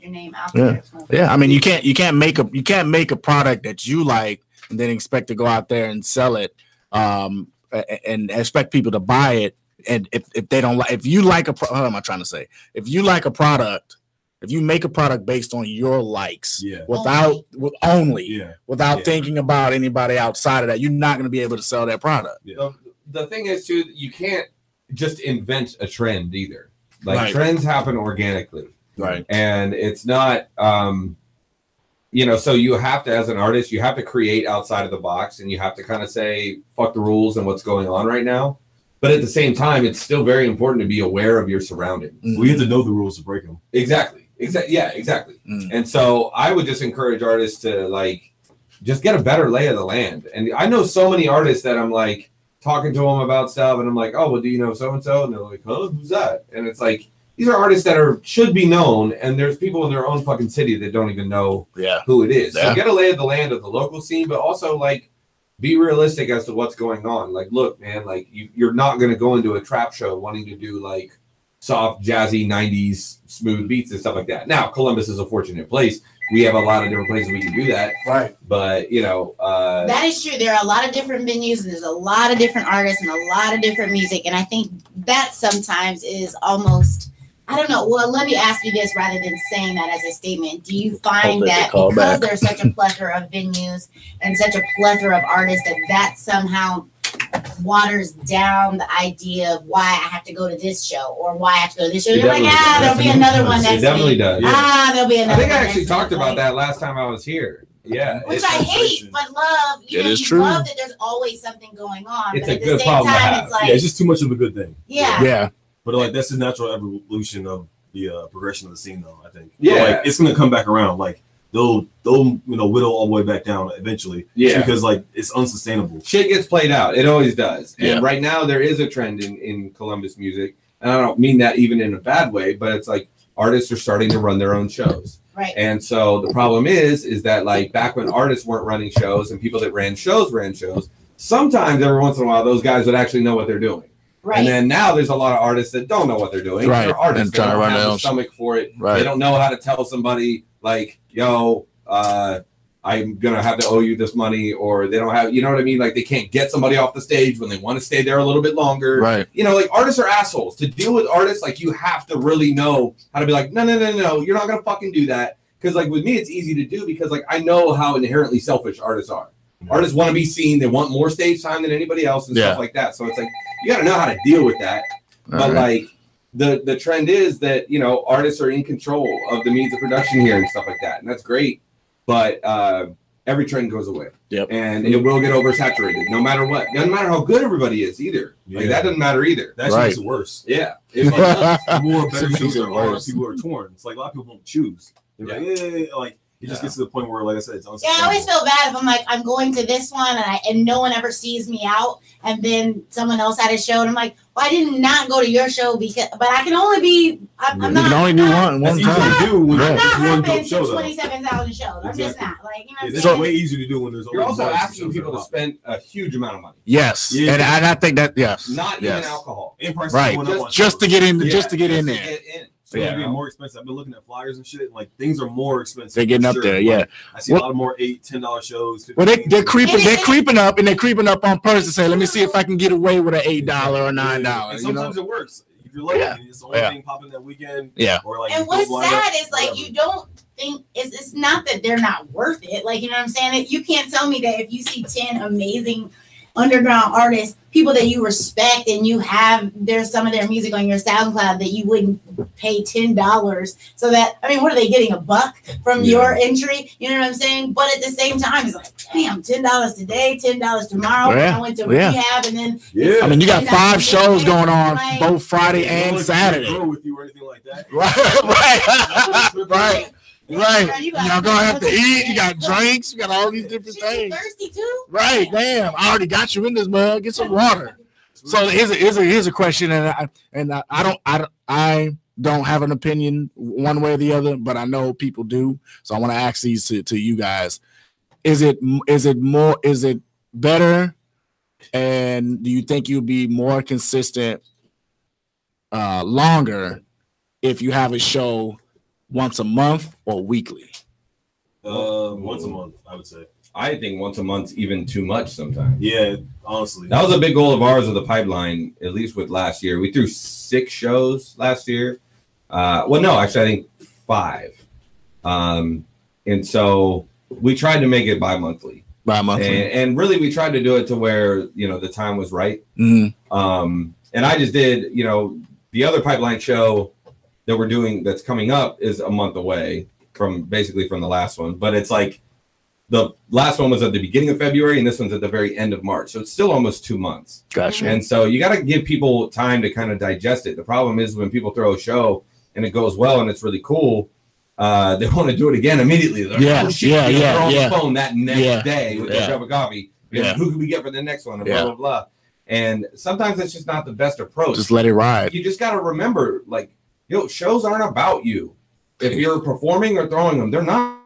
your name out there. Yeah. I mean, you can't make a product that you like and then expect to go out there and sell it, and expect people to buy it. And if they don't like, if you like what am I trying to say? If you like a product. If you make a product based on your likes, without thinking about anybody outside of that, you're not going to be able to sell that product. The thing is, too, you can't just invent a trend either. Like trends happen organically, right? And it's not, you know. So you have to, as an artist, you have to create outside of the box, and you have to kind of say, "Fuck the rules" and what's going on right now. But at the same time, it's still very important to be aware of your surroundings. We have to know the rules to break them. Exactly. Yeah, exactly. And so I would just encourage artists to like just get a better lay of the land. And I know so many artists that I'm like talking to them about stuff, and I'm like, oh, well, do you know so and so? And they're like, huh, who's that? And it's like these are artists that should be known, and there's people in their own fucking city that don't even know who it is. So get a lay of the land of the local scene, but also like be realistic as to what's going on. Like, look, man, like you're not going to go into a trap show wanting to do like soft, jazzy 90s smooth beats and stuff like that. Now, Columbus is a fortunate place. We have a lot of different places we can do that. Right. But, you know. That is true. There are a lot of different venues, and there's a lot of different artists and a lot of different music. And I think that sometimes is almost, I don't know. Well, let me ask you this rather than saying that as a statement. Do you find that because there's such a plethora of venues and such a plethora of artists that somehow waters down the idea of why I have to go to this show or why I have to go to this show? You're like, there'll be another one next week. It definitely does. Yeah. There'll be another one. I think I actually talked about that last time I was here. Yeah. Which I hate, but love. You know, you love that there's always something going on. It's but a at the good same problem to time, have. it's like, It's just too much of a good thing. Yeah. But like that's the natural evolution of the progression of the scene, though. I think. Yeah. Like it's gonna come back around. Like they'll whittle all the way back down eventually. Yeah. Because like it's unsustainable. Shit gets played out. It always does. And right now there is a trend in Columbus music, and I don't mean that even in a bad way, but it's like artists are starting to run their own shows. Right. And so the problem is that like back when artists weren't running shows and people that ran shows, sometimes every once in a while those guys would actually know what they're doing. Right. And then now there's a lot of artists that don't know what they're doing. Right. They're artists. And They trying to don't run have their the own stomach for it. Right. They don't know how to tell somebody like, yo, I'm gonna have to owe you this money, or they don't have, you know what I mean? Like they can't get somebody off the stage when they want to stay there a little bit longer. Right. You know, like artists are assholes. To deal with artists, like you have to really know how to be like, no, you're not gonna fucking do that. Because like with me, it's easy to do because like I know how inherently selfish artists are. Artists want to be seen. They want more stage time than anybody else and stuff like that. So it's like you got to know how to deal with that. But like the trend is that, you know, artists are in control of the means of production here and stuff like that, and that's great. But every trend goes away. Yep. And it will get oversaturated no matter what. Doesn't matter how good everybody is either. Like that doesn't matter either. That makes it worse. Yeah. It's like more better shows are worse. People are torn. It's like a lot of people won't choose. They're like it just gets to the point where, like I said, it's unsustainable. I always feel bad if I'm like, I'm going to this one and no one ever sees me out, and then someone else had a show, and I'm like, well, I did not go to your show but I can only be. I'm not. You can only do one time. I'm not rapping to 27,000 shows. I'm just not like, you know. It's way easier to do when there's. You're also asking people to spend a huge amount of money. Yes, and I think that not even alcohol. Right, just to get in, just to get in there. So it's getting more expensive. I've been looking at flyers and shit. Like things are more expensive. They're getting up there, yeah. Like, I see a lot of more $8-10 shows. Well, they're creeping up, and they're creeping up on purpose to say, let me see if I can get away with an $8 or $9. And sometimes it works. If you're lucky, it's the only thing popping that weekend. Yeah. Or like, and what's sad is like you don't think it's not that they're not worth it. Like, you know what I'm saying? You can't tell me that if you see 10 amazing underground artists, people that you respect, and you have there's some of their music on your SoundCloud that you wouldn't pay $10. So that, I mean, what are they getting, $1 from your entry? You know what I'm saying? But at the same time, it's like, damn, $10 today, $10 tomorrow. I went to rehab, and then I mean, you got 5 shows going on both Friday and Saturday. With you or anything like that. Right. Y'all gonna have to eat. You got drinks. You got all these different things. Thirsty too. Right. Damn. I already got you in this mug. Get some water. So here's a question, and I don't have an opinion one way or the other, but I know people do. So I want to ask these to you guys. Is it better, and do you think you'll be more consistent longer if you have a show once a month or weekly? Once a month, I would say. I think once a month's even too much sometimes. Yeah, honestly. That was a big goal of ours of the pipeline, at least with last year. We threw 6 shows last year. Well, no, actually, I think 5. And so we tried to make it bi-monthly. And really, we tried to do it to where, the time was right. And I just did, the other pipeline show that we're doing that's coming up is a month away from the last one. But it's like the last one was at the beginning of February and this one's at the very end of March. So it's still almost 2 months. Gotcha. And so you got to give people time to kind of digest it. The problem is when people throw a show and it goes well and it's really cool, they want to do it again immediately. They're like, oh, shit, they're on the phone that next day with their cup of coffee. Who can we get for the next one? And blah, blah, blah. And sometimes it's just not the best approach. Just let it ride. You just got to remember, shows aren't about you. If you're performing or throwing them, they're not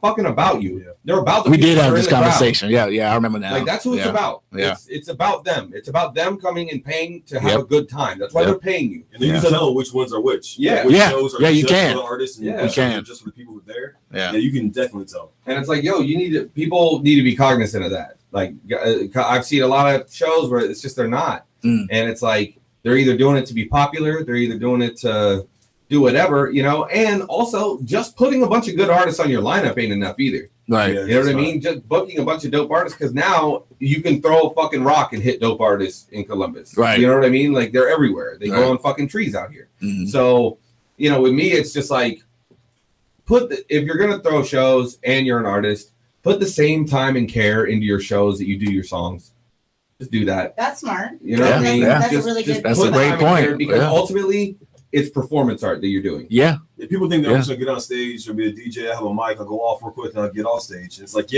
fucking about you. They're about the We people did that have are this in the crowd. conversation. Yeah, I remember now. That's who it's about. Yeah. It's about them. It's about them coming and paying to have a good time. That's why they're paying you. And then you can tell which ones are which. Yeah. Which shows are you just can. for the artists and you which can. are just for the people who are there. Yeah, you can definitely tell. And it's like, people need to be cognizant of that. I've seen a lot of shows where it's just they're not. And it's like they're either doing it to be popular, they're either doing it to do whatever, and also just putting a bunch of good artists on your lineup ain't enough either. Right. You know what I mean? Just booking a bunch of dope artists, because now you can throw a fucking rock and hit dope artists in Columbus. Right. You know what I mean? Like, they're everywhere. They grow on fucking trees out here. So, with me, it's just like, if you're going to throw shows and you're an artist, put the same time and care into your shows that you do your songs. Just do that. That's smart. You know what I mean? That's a really good. That's a great point. Because ultimately, it's performance art that you're doing. Yeah. If people think that I'm just gonna get on stage or be a DJ, I have a mic, I'll go off real quick and I'll get off stage. And it's like,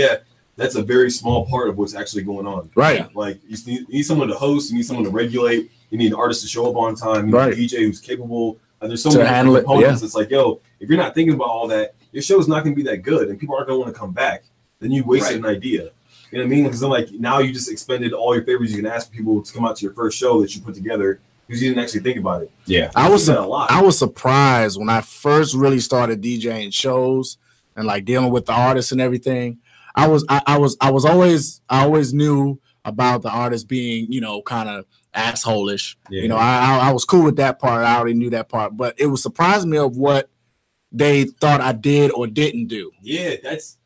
that's a very small part of what's actually going on. Right. Like you need someone to host, you need someone to regulate, you need an artist to show up on time, you need a DJ who's capable. There's so many components. It's like, if you're not thinking about all that, your show's not gonna be that good and people aren't gonna want to come back. Then you wasted an idea. You know what I mean? Because then now you just expended all your favors you can ask people to come out to your first show that you put together because you didn't actually think about it. Yeah. I was surprised when I first really started DJing shows and dealing with the artists and everything. I always knew about the artists being, kind of asshole-ish. Yeah. I was cool with that part. I already knew that part, but it was surprising me of what they thought I did or didn't do. Yeah, that's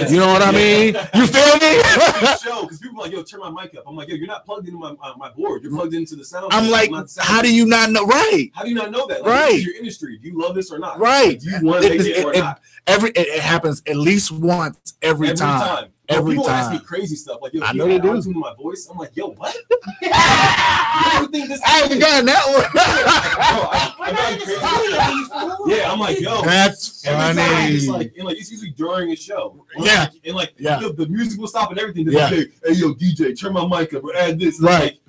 you know what I mean? You feel me? Show because people are like, turn my mic up. I'm like, you're not plugged into my board. You're plugged into the sound. I'm like, how do you not know? Right? How do you not know that? Right. This is your industry. Do you love this or not? Right. Do you want to make it or not? It happens at least once every time. Every people time. ask me crazy stuff like, I know they do. To my voice. I'm like, what? You ever think this? I haven't gotten that one. Yeah, I'm like, that's funny. It's usually during a show. Yeah, the music will stop and everything. They're like, hey, DJ, turn my mic up or add this. Right.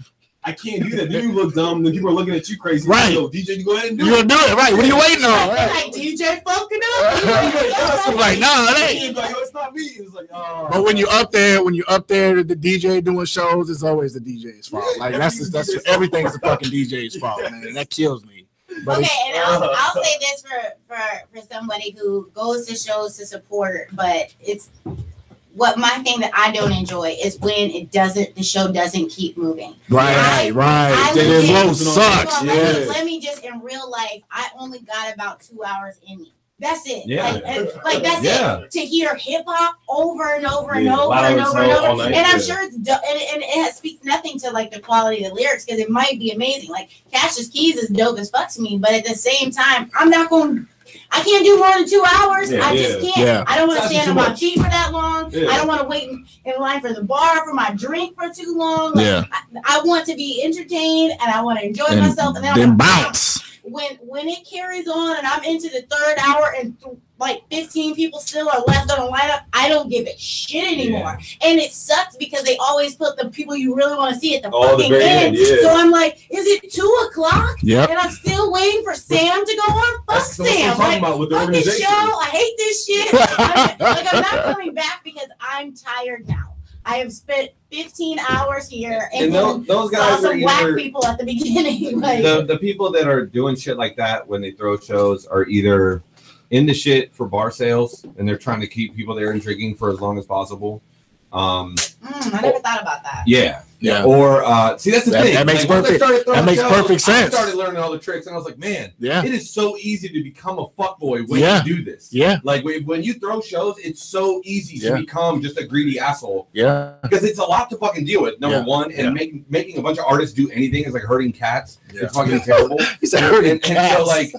I can't do that. Then you look dumb. Then people are looking at you crazy. Right. Like, DJ, you go ahead and do it. You're gonna do it, right? What are you waiting on? Like DJ fucking up. I'm like, no, it ain't. Like, it's not me. It's like, oh. But when you're up there, the DJ doing shows, it's always the DJ's fault. That's everything's the fucking DJ's fault, man. That kills me. But and I'll say this for somebody who goes to shows to support, but it's what my thing that I don't enjoy is when the show doesn't keep moving. Right. The flow sucks. Let me just, in real life, I only got about 2 hours in me. That's it. Yeah. Like that's it. To hear hip hop over and over and over loud and as over and hell all over. night, And I'm sure it's and it speaks nothing to like the quality of the lyrics because it might be amazing. Like Cassius Keys is dope as fuck to me, but at the same time, I can't do more than 2 hours. I just can't. Yeah. I don't want to stand on my feet for that long. Yeah. I don't want to wait in line for the bar for my drink for too long. Like, I want to be entertained and I want to enjoy myself. And then bounce. When it carries on and I'm into the third hour and like 15 people still are left on the lineup, I don't give a shit anymore. And it sucks because they always put the people you really want to see at the fucking end. So I'm like, is it 2 o'clock? Yep. And I'm still waiting for Sam to go on? Fuck Sam. Like, fuck this show. I hate this shit. I'm not coming back because I'm tired now. I have spent 15 hours here and those guys saw are some black either, people at the beginning. Like, the people that are doing shit like that when they throw shows are either into shit for bar sales and they're trying to keep people there and drinking for as long as possible. I never thought about that. Yeah. Or see, that's the thing. That makes perfect sense. I started learning all the tricks, and I was like, man, Yeah. it is so easy to become a fuckboy when Yeah. you do this. Yeah. Like when you throw shows, it's so easy to Yeah. become just a greedy asshole. Yeah. Because it's a lot to fucking deal with. Number Yeah. one, and making a bunch of artists do anything is like hurting cats. Yeah. It's fucking terrible. He said hurting And cats. so like,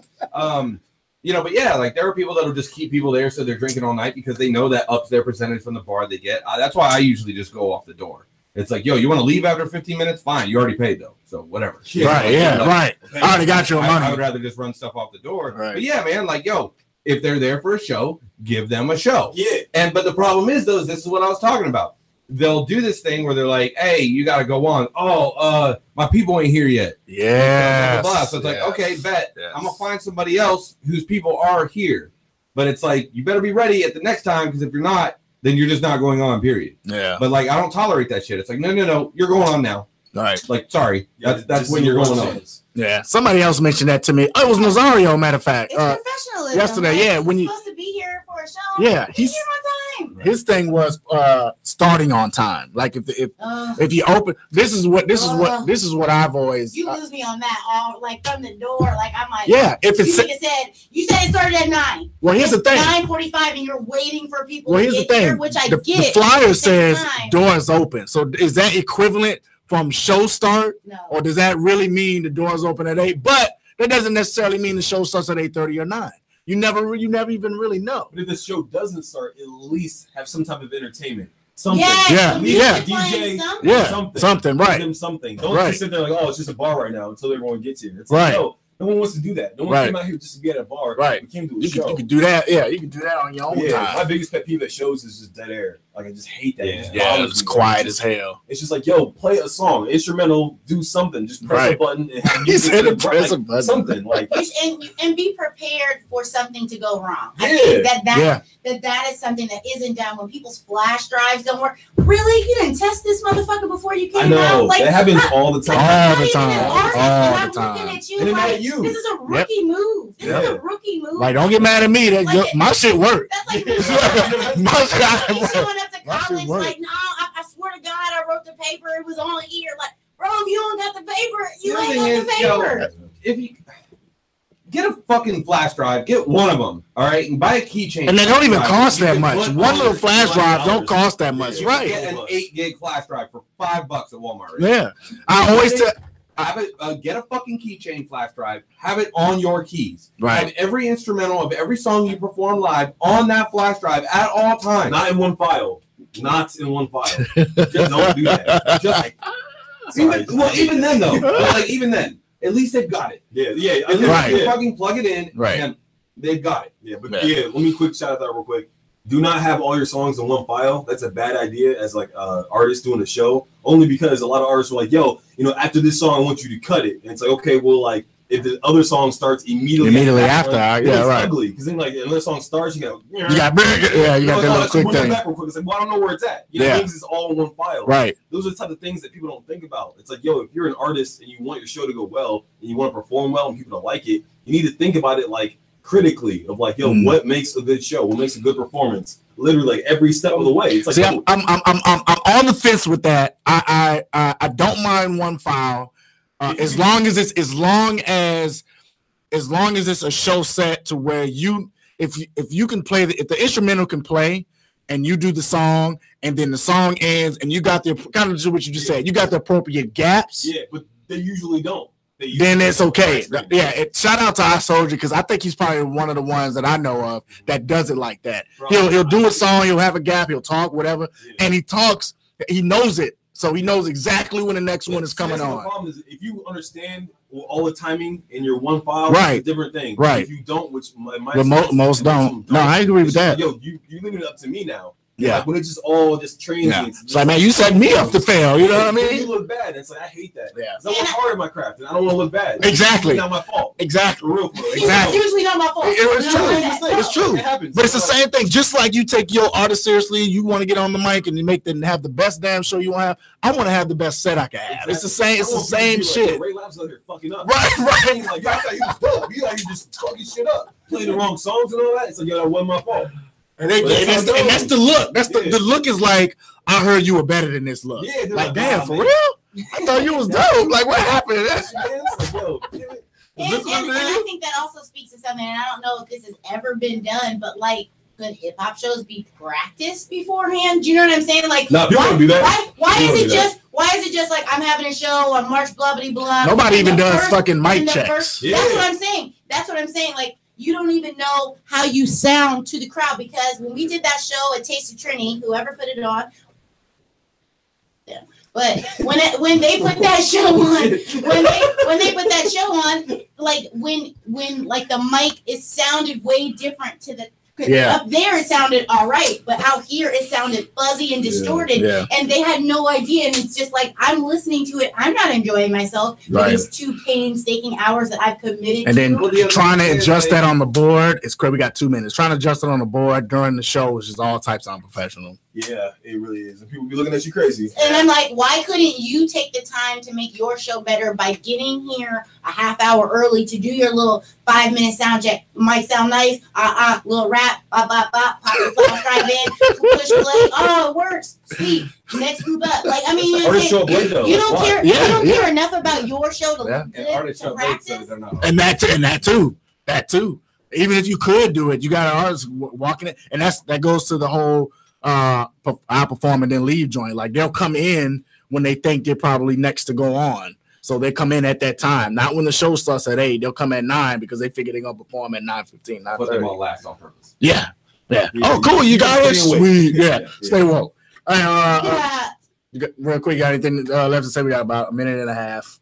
you know, but yeah, like there are people that'll just keep people there so they're drinking all night because they know that ups their percentage from the bar they get. That's why I usually just go off the door. It's like, yo, you want to leave after 15 minutes? Fine, you already paid though, so whatever. Right, right. I already got your money. I would rather just run stuff off the door. Right. But yeah, man, like, yo, if they're there for a show, give them a show. Yeah. But the problem is, though, this is what I was talking about. They'll do this thing where they're like, hey, you got to go on. Oh, my people ain't here yet. Yeah. So it's like, okay, bet. I'm going to find somebody else whose people are here. But it's like, you better be ready at the next time because if you're not, then you're just not going on, period. Yeah. But like, I don't tolerate that shit. It's like, no, you're going on now. All right. Like, sorry. That's when you're going on. Yeah. Somebody else mentioned that to me. Oh, it was Nazario, matter of fact. It's professionalism. Yesterday, like, yeah. When you're you supposed to be here for a show. Yeah, be here on time. his thing was starting on time. Like if you open, this is what I've always. You lose me on that all like from the door. Like I'm like, yeah. If it's you said it started at 9. Well, here's the thing. 9:45, and you're waiting for people. Well, to here's get the thing. Here, which I the get. flyer says doors open. So is that equivalent from show start, or does that really mean the doors open at 8? But that doesn't necessarily mean the show starts at 8:30 or 9. You never even really know. But if the show doesn't start, at least have some type of entertainment. Something. Yeah. DJ. Yeah. Something. Right. Give them something. Don't just sit there like, oh, it's just a bar right now until everyone gets here. It's right. Like, no one wants to do that. No one came out here just to be at a bar. Right. We came to a show. You can do that. Yeah, you can do that on your own time. My biggest pet peeve at shows is just dead air. Like, I just hate that. Yeah, it's quiet as hell. It's just like, yo, play a song, instrumental, do something. Just press a button. And he said press a button. Something. Like, and be prepared for something to go wrong. Yeah. I think that is something that isn't done when people's flash drives don't work. Really? You didn't test this motherfucker before you came out? I know. Like, that happens all the time. All the time. I'm looking at you and like, you. this is a rookie move. This is a rookie move. Like, don't get mad at me. That my shit worked. That's like my showing up to college like, no, I swear to God, I wrote the paper. It was on here. Like, bro, if you don't got the paper, you ain't got the paper. If you get a fucking flash drive, get one of them, all right, and buy a keychain. And they don't even cost that much. One little flash drive don't cost that much, right? Get an 8 gig flash drive for $5 at Walmart. Right? Yeah, I always have it. Get a fucking keychain flash drive. Have it on your keys. Right. Have every instrumental of every song you perform live on that flash drive at all times. Not in one file. Not in one file. Just don't do that. Just even then though, like even then, at least they've got it. Yeah. At least you fucking plug it in, and they've got it. Yeah, but let me quick shout out that real quick. Do not have all your songs in one file. That's a bad idea as like artists doing a show. Only because a lot of artists are like, yo, after this song, I want you to cut it. And it's like, okay, well, like if the other song starts immediately after, it's ugly. Because then like another song starts, you got that little quick thing. Back real quick. It's like, well, I don't know where it's at. It means it's all in one file. Right. Those are the type of things that people don't think about. It's like, yo, if you're an artist and you want your show to go well and you want to perform well and people to like it, you need to think about it like critically of like, yo, what makes a good show? What makes a good performance? Literally like every step of the way. It's like, I'm on the fence with that. I don't mind one file as long as it's a show set to where you if you can play if the instrumental can play and you do the song and then the song ends and you got the kind of what you just said, you got the appropriate gaps. Yeah, but they usually don't. Then it's okay. Yeah, shout out to our soldier because I think he's probably one of the ones that I know of that does it like that. He'll do a song, he'll have a gap, he'll talk, whatever, and he talks. He knows it, so he knows exactly when the next one is coming on. The problem is if you understand all the timing in your one file, right, it's a different thing. Right. If you don't, which most don't. No, I agree with that. Yo, you leaving it up to me now. Yeah. Like when it's just all this training. Yeah. It's like, man, you set me up to fail. You know what I mean? You look bad. It's like I hate that. Yeah. I work hard at my craft, and I don't want to look bad. Exactly. It's not my fault. Exactly. For real. Exactly. It's usually not my fault. It's true. It's true. It happens. But it's the same thing. Just like you take your artist seriously, you want to get on the mic and you make them have the best damn show you want to have. I want to have the best set I can have. Exactly. It's the same. It's the same shit. Ray Lab's out here fucking up. Right. Like, yo, I thought he was dope. You like you just fucking shit up, playing the wrong songs and all that. It's like, yo, that wasn't my fault. And that's the look. That's the look is like, I heard you were better than this look. Yeah, like, damn, for real? I thought you was dope. Like, what happened? And I think that also speaks to something, and I don't know if this has ever been done, but like, could hip hop shows be practiced beforehand? Do you know what I'm saying? Like, no, people don't do that. Why is it just like I'm having a show on March blah blah blah? Nobody even does fucking mic checks. That's what I'm saying. That's what I'm saying. Like, you don't even know how you sound to the crowd, because when we did that show at Taste of Trinity, whoever put it on, yeah. But when they put that show on, when they put that show on, like when like the mic, it sounded way different to the. Yeah. Up there it sounded all right, but out here it sounded fuzzy and distorted, and they had no idea. And it's just like, I'm listening to it, I'm not enjoying myself. Right. These 2 painstaking hours that I've committed and to. then trying to adjust that on the board, it's crazy. We got 2 minutes. Trying to adjust it on the board during the show is just all types of unprofessional. Yeah, it really is. And people be looking at you crazy. And I'm like, why couldn't you take the time to make your show better by getting here a half hour early to do your little 5-minute sound check? Might sound nice, little rap, pop your flash drive in, push play. Oh, it works. Sweet. Next group up. Like, I mean, you don't care. You don't care enough about your show to look good to practice. And that too. Even if you could do it, you got an artist walking it, and that goes to the whole I perform and then leave joint. Like, they'll come in when they think they're probably next to go on. So they come in at that time, not when the show starts at 8. They'll come at 9 because they figure they're gonna perform at 9:15, 9:30. Put them on last on purpose. Yeah. Oh, cool. You got it. Sweet. Yeah. Stay woke. You got, real quick, you got anything left to say? We got about a minute and a half.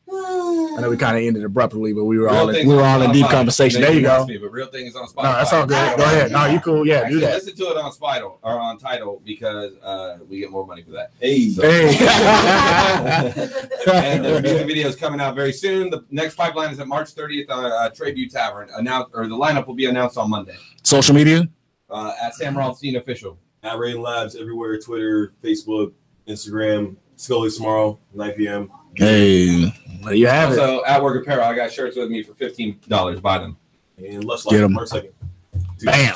I know we kind of ended abruptly, but we were all in deep conversation. There you go. But Real Thing is on Spotify. No, that's all good. Go ahead. No, you cool. Yeah, do that. Listen to it on Tidal or on Tidal because we get more money for that. Hey. And the music video is coming out very soon. The next pipeline is at March 30th on Tribute Tavern. The lineup will be announced on Monday. Social media? At Sam Rothstein Official. At Rain Labs everywhere: Twitter, Facebook, Instagram. Scully tomorrow, 9 p.m. Hey, there you have it. Also, at Work Apparel, I got shirts with me for $15. Buy them. And Lush Get them. March 2nd. Bam.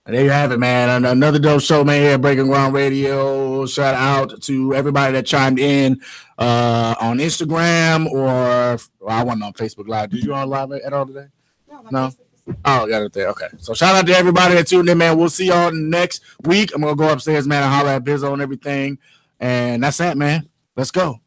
And there you have it, man. Another dope show, man, here at Breaking Ground Radio. Shout out to everybody that chimed in on Instagram or I wasn't on Facebook Live. Did you on live at all today? No? Oh, got it there. Okay. So shout out to everybody that tuned in, man. We'll see y'all next week. I'm going to go upstairs, man, and holler at Bizzo and everything. And that's that, man. Let's go.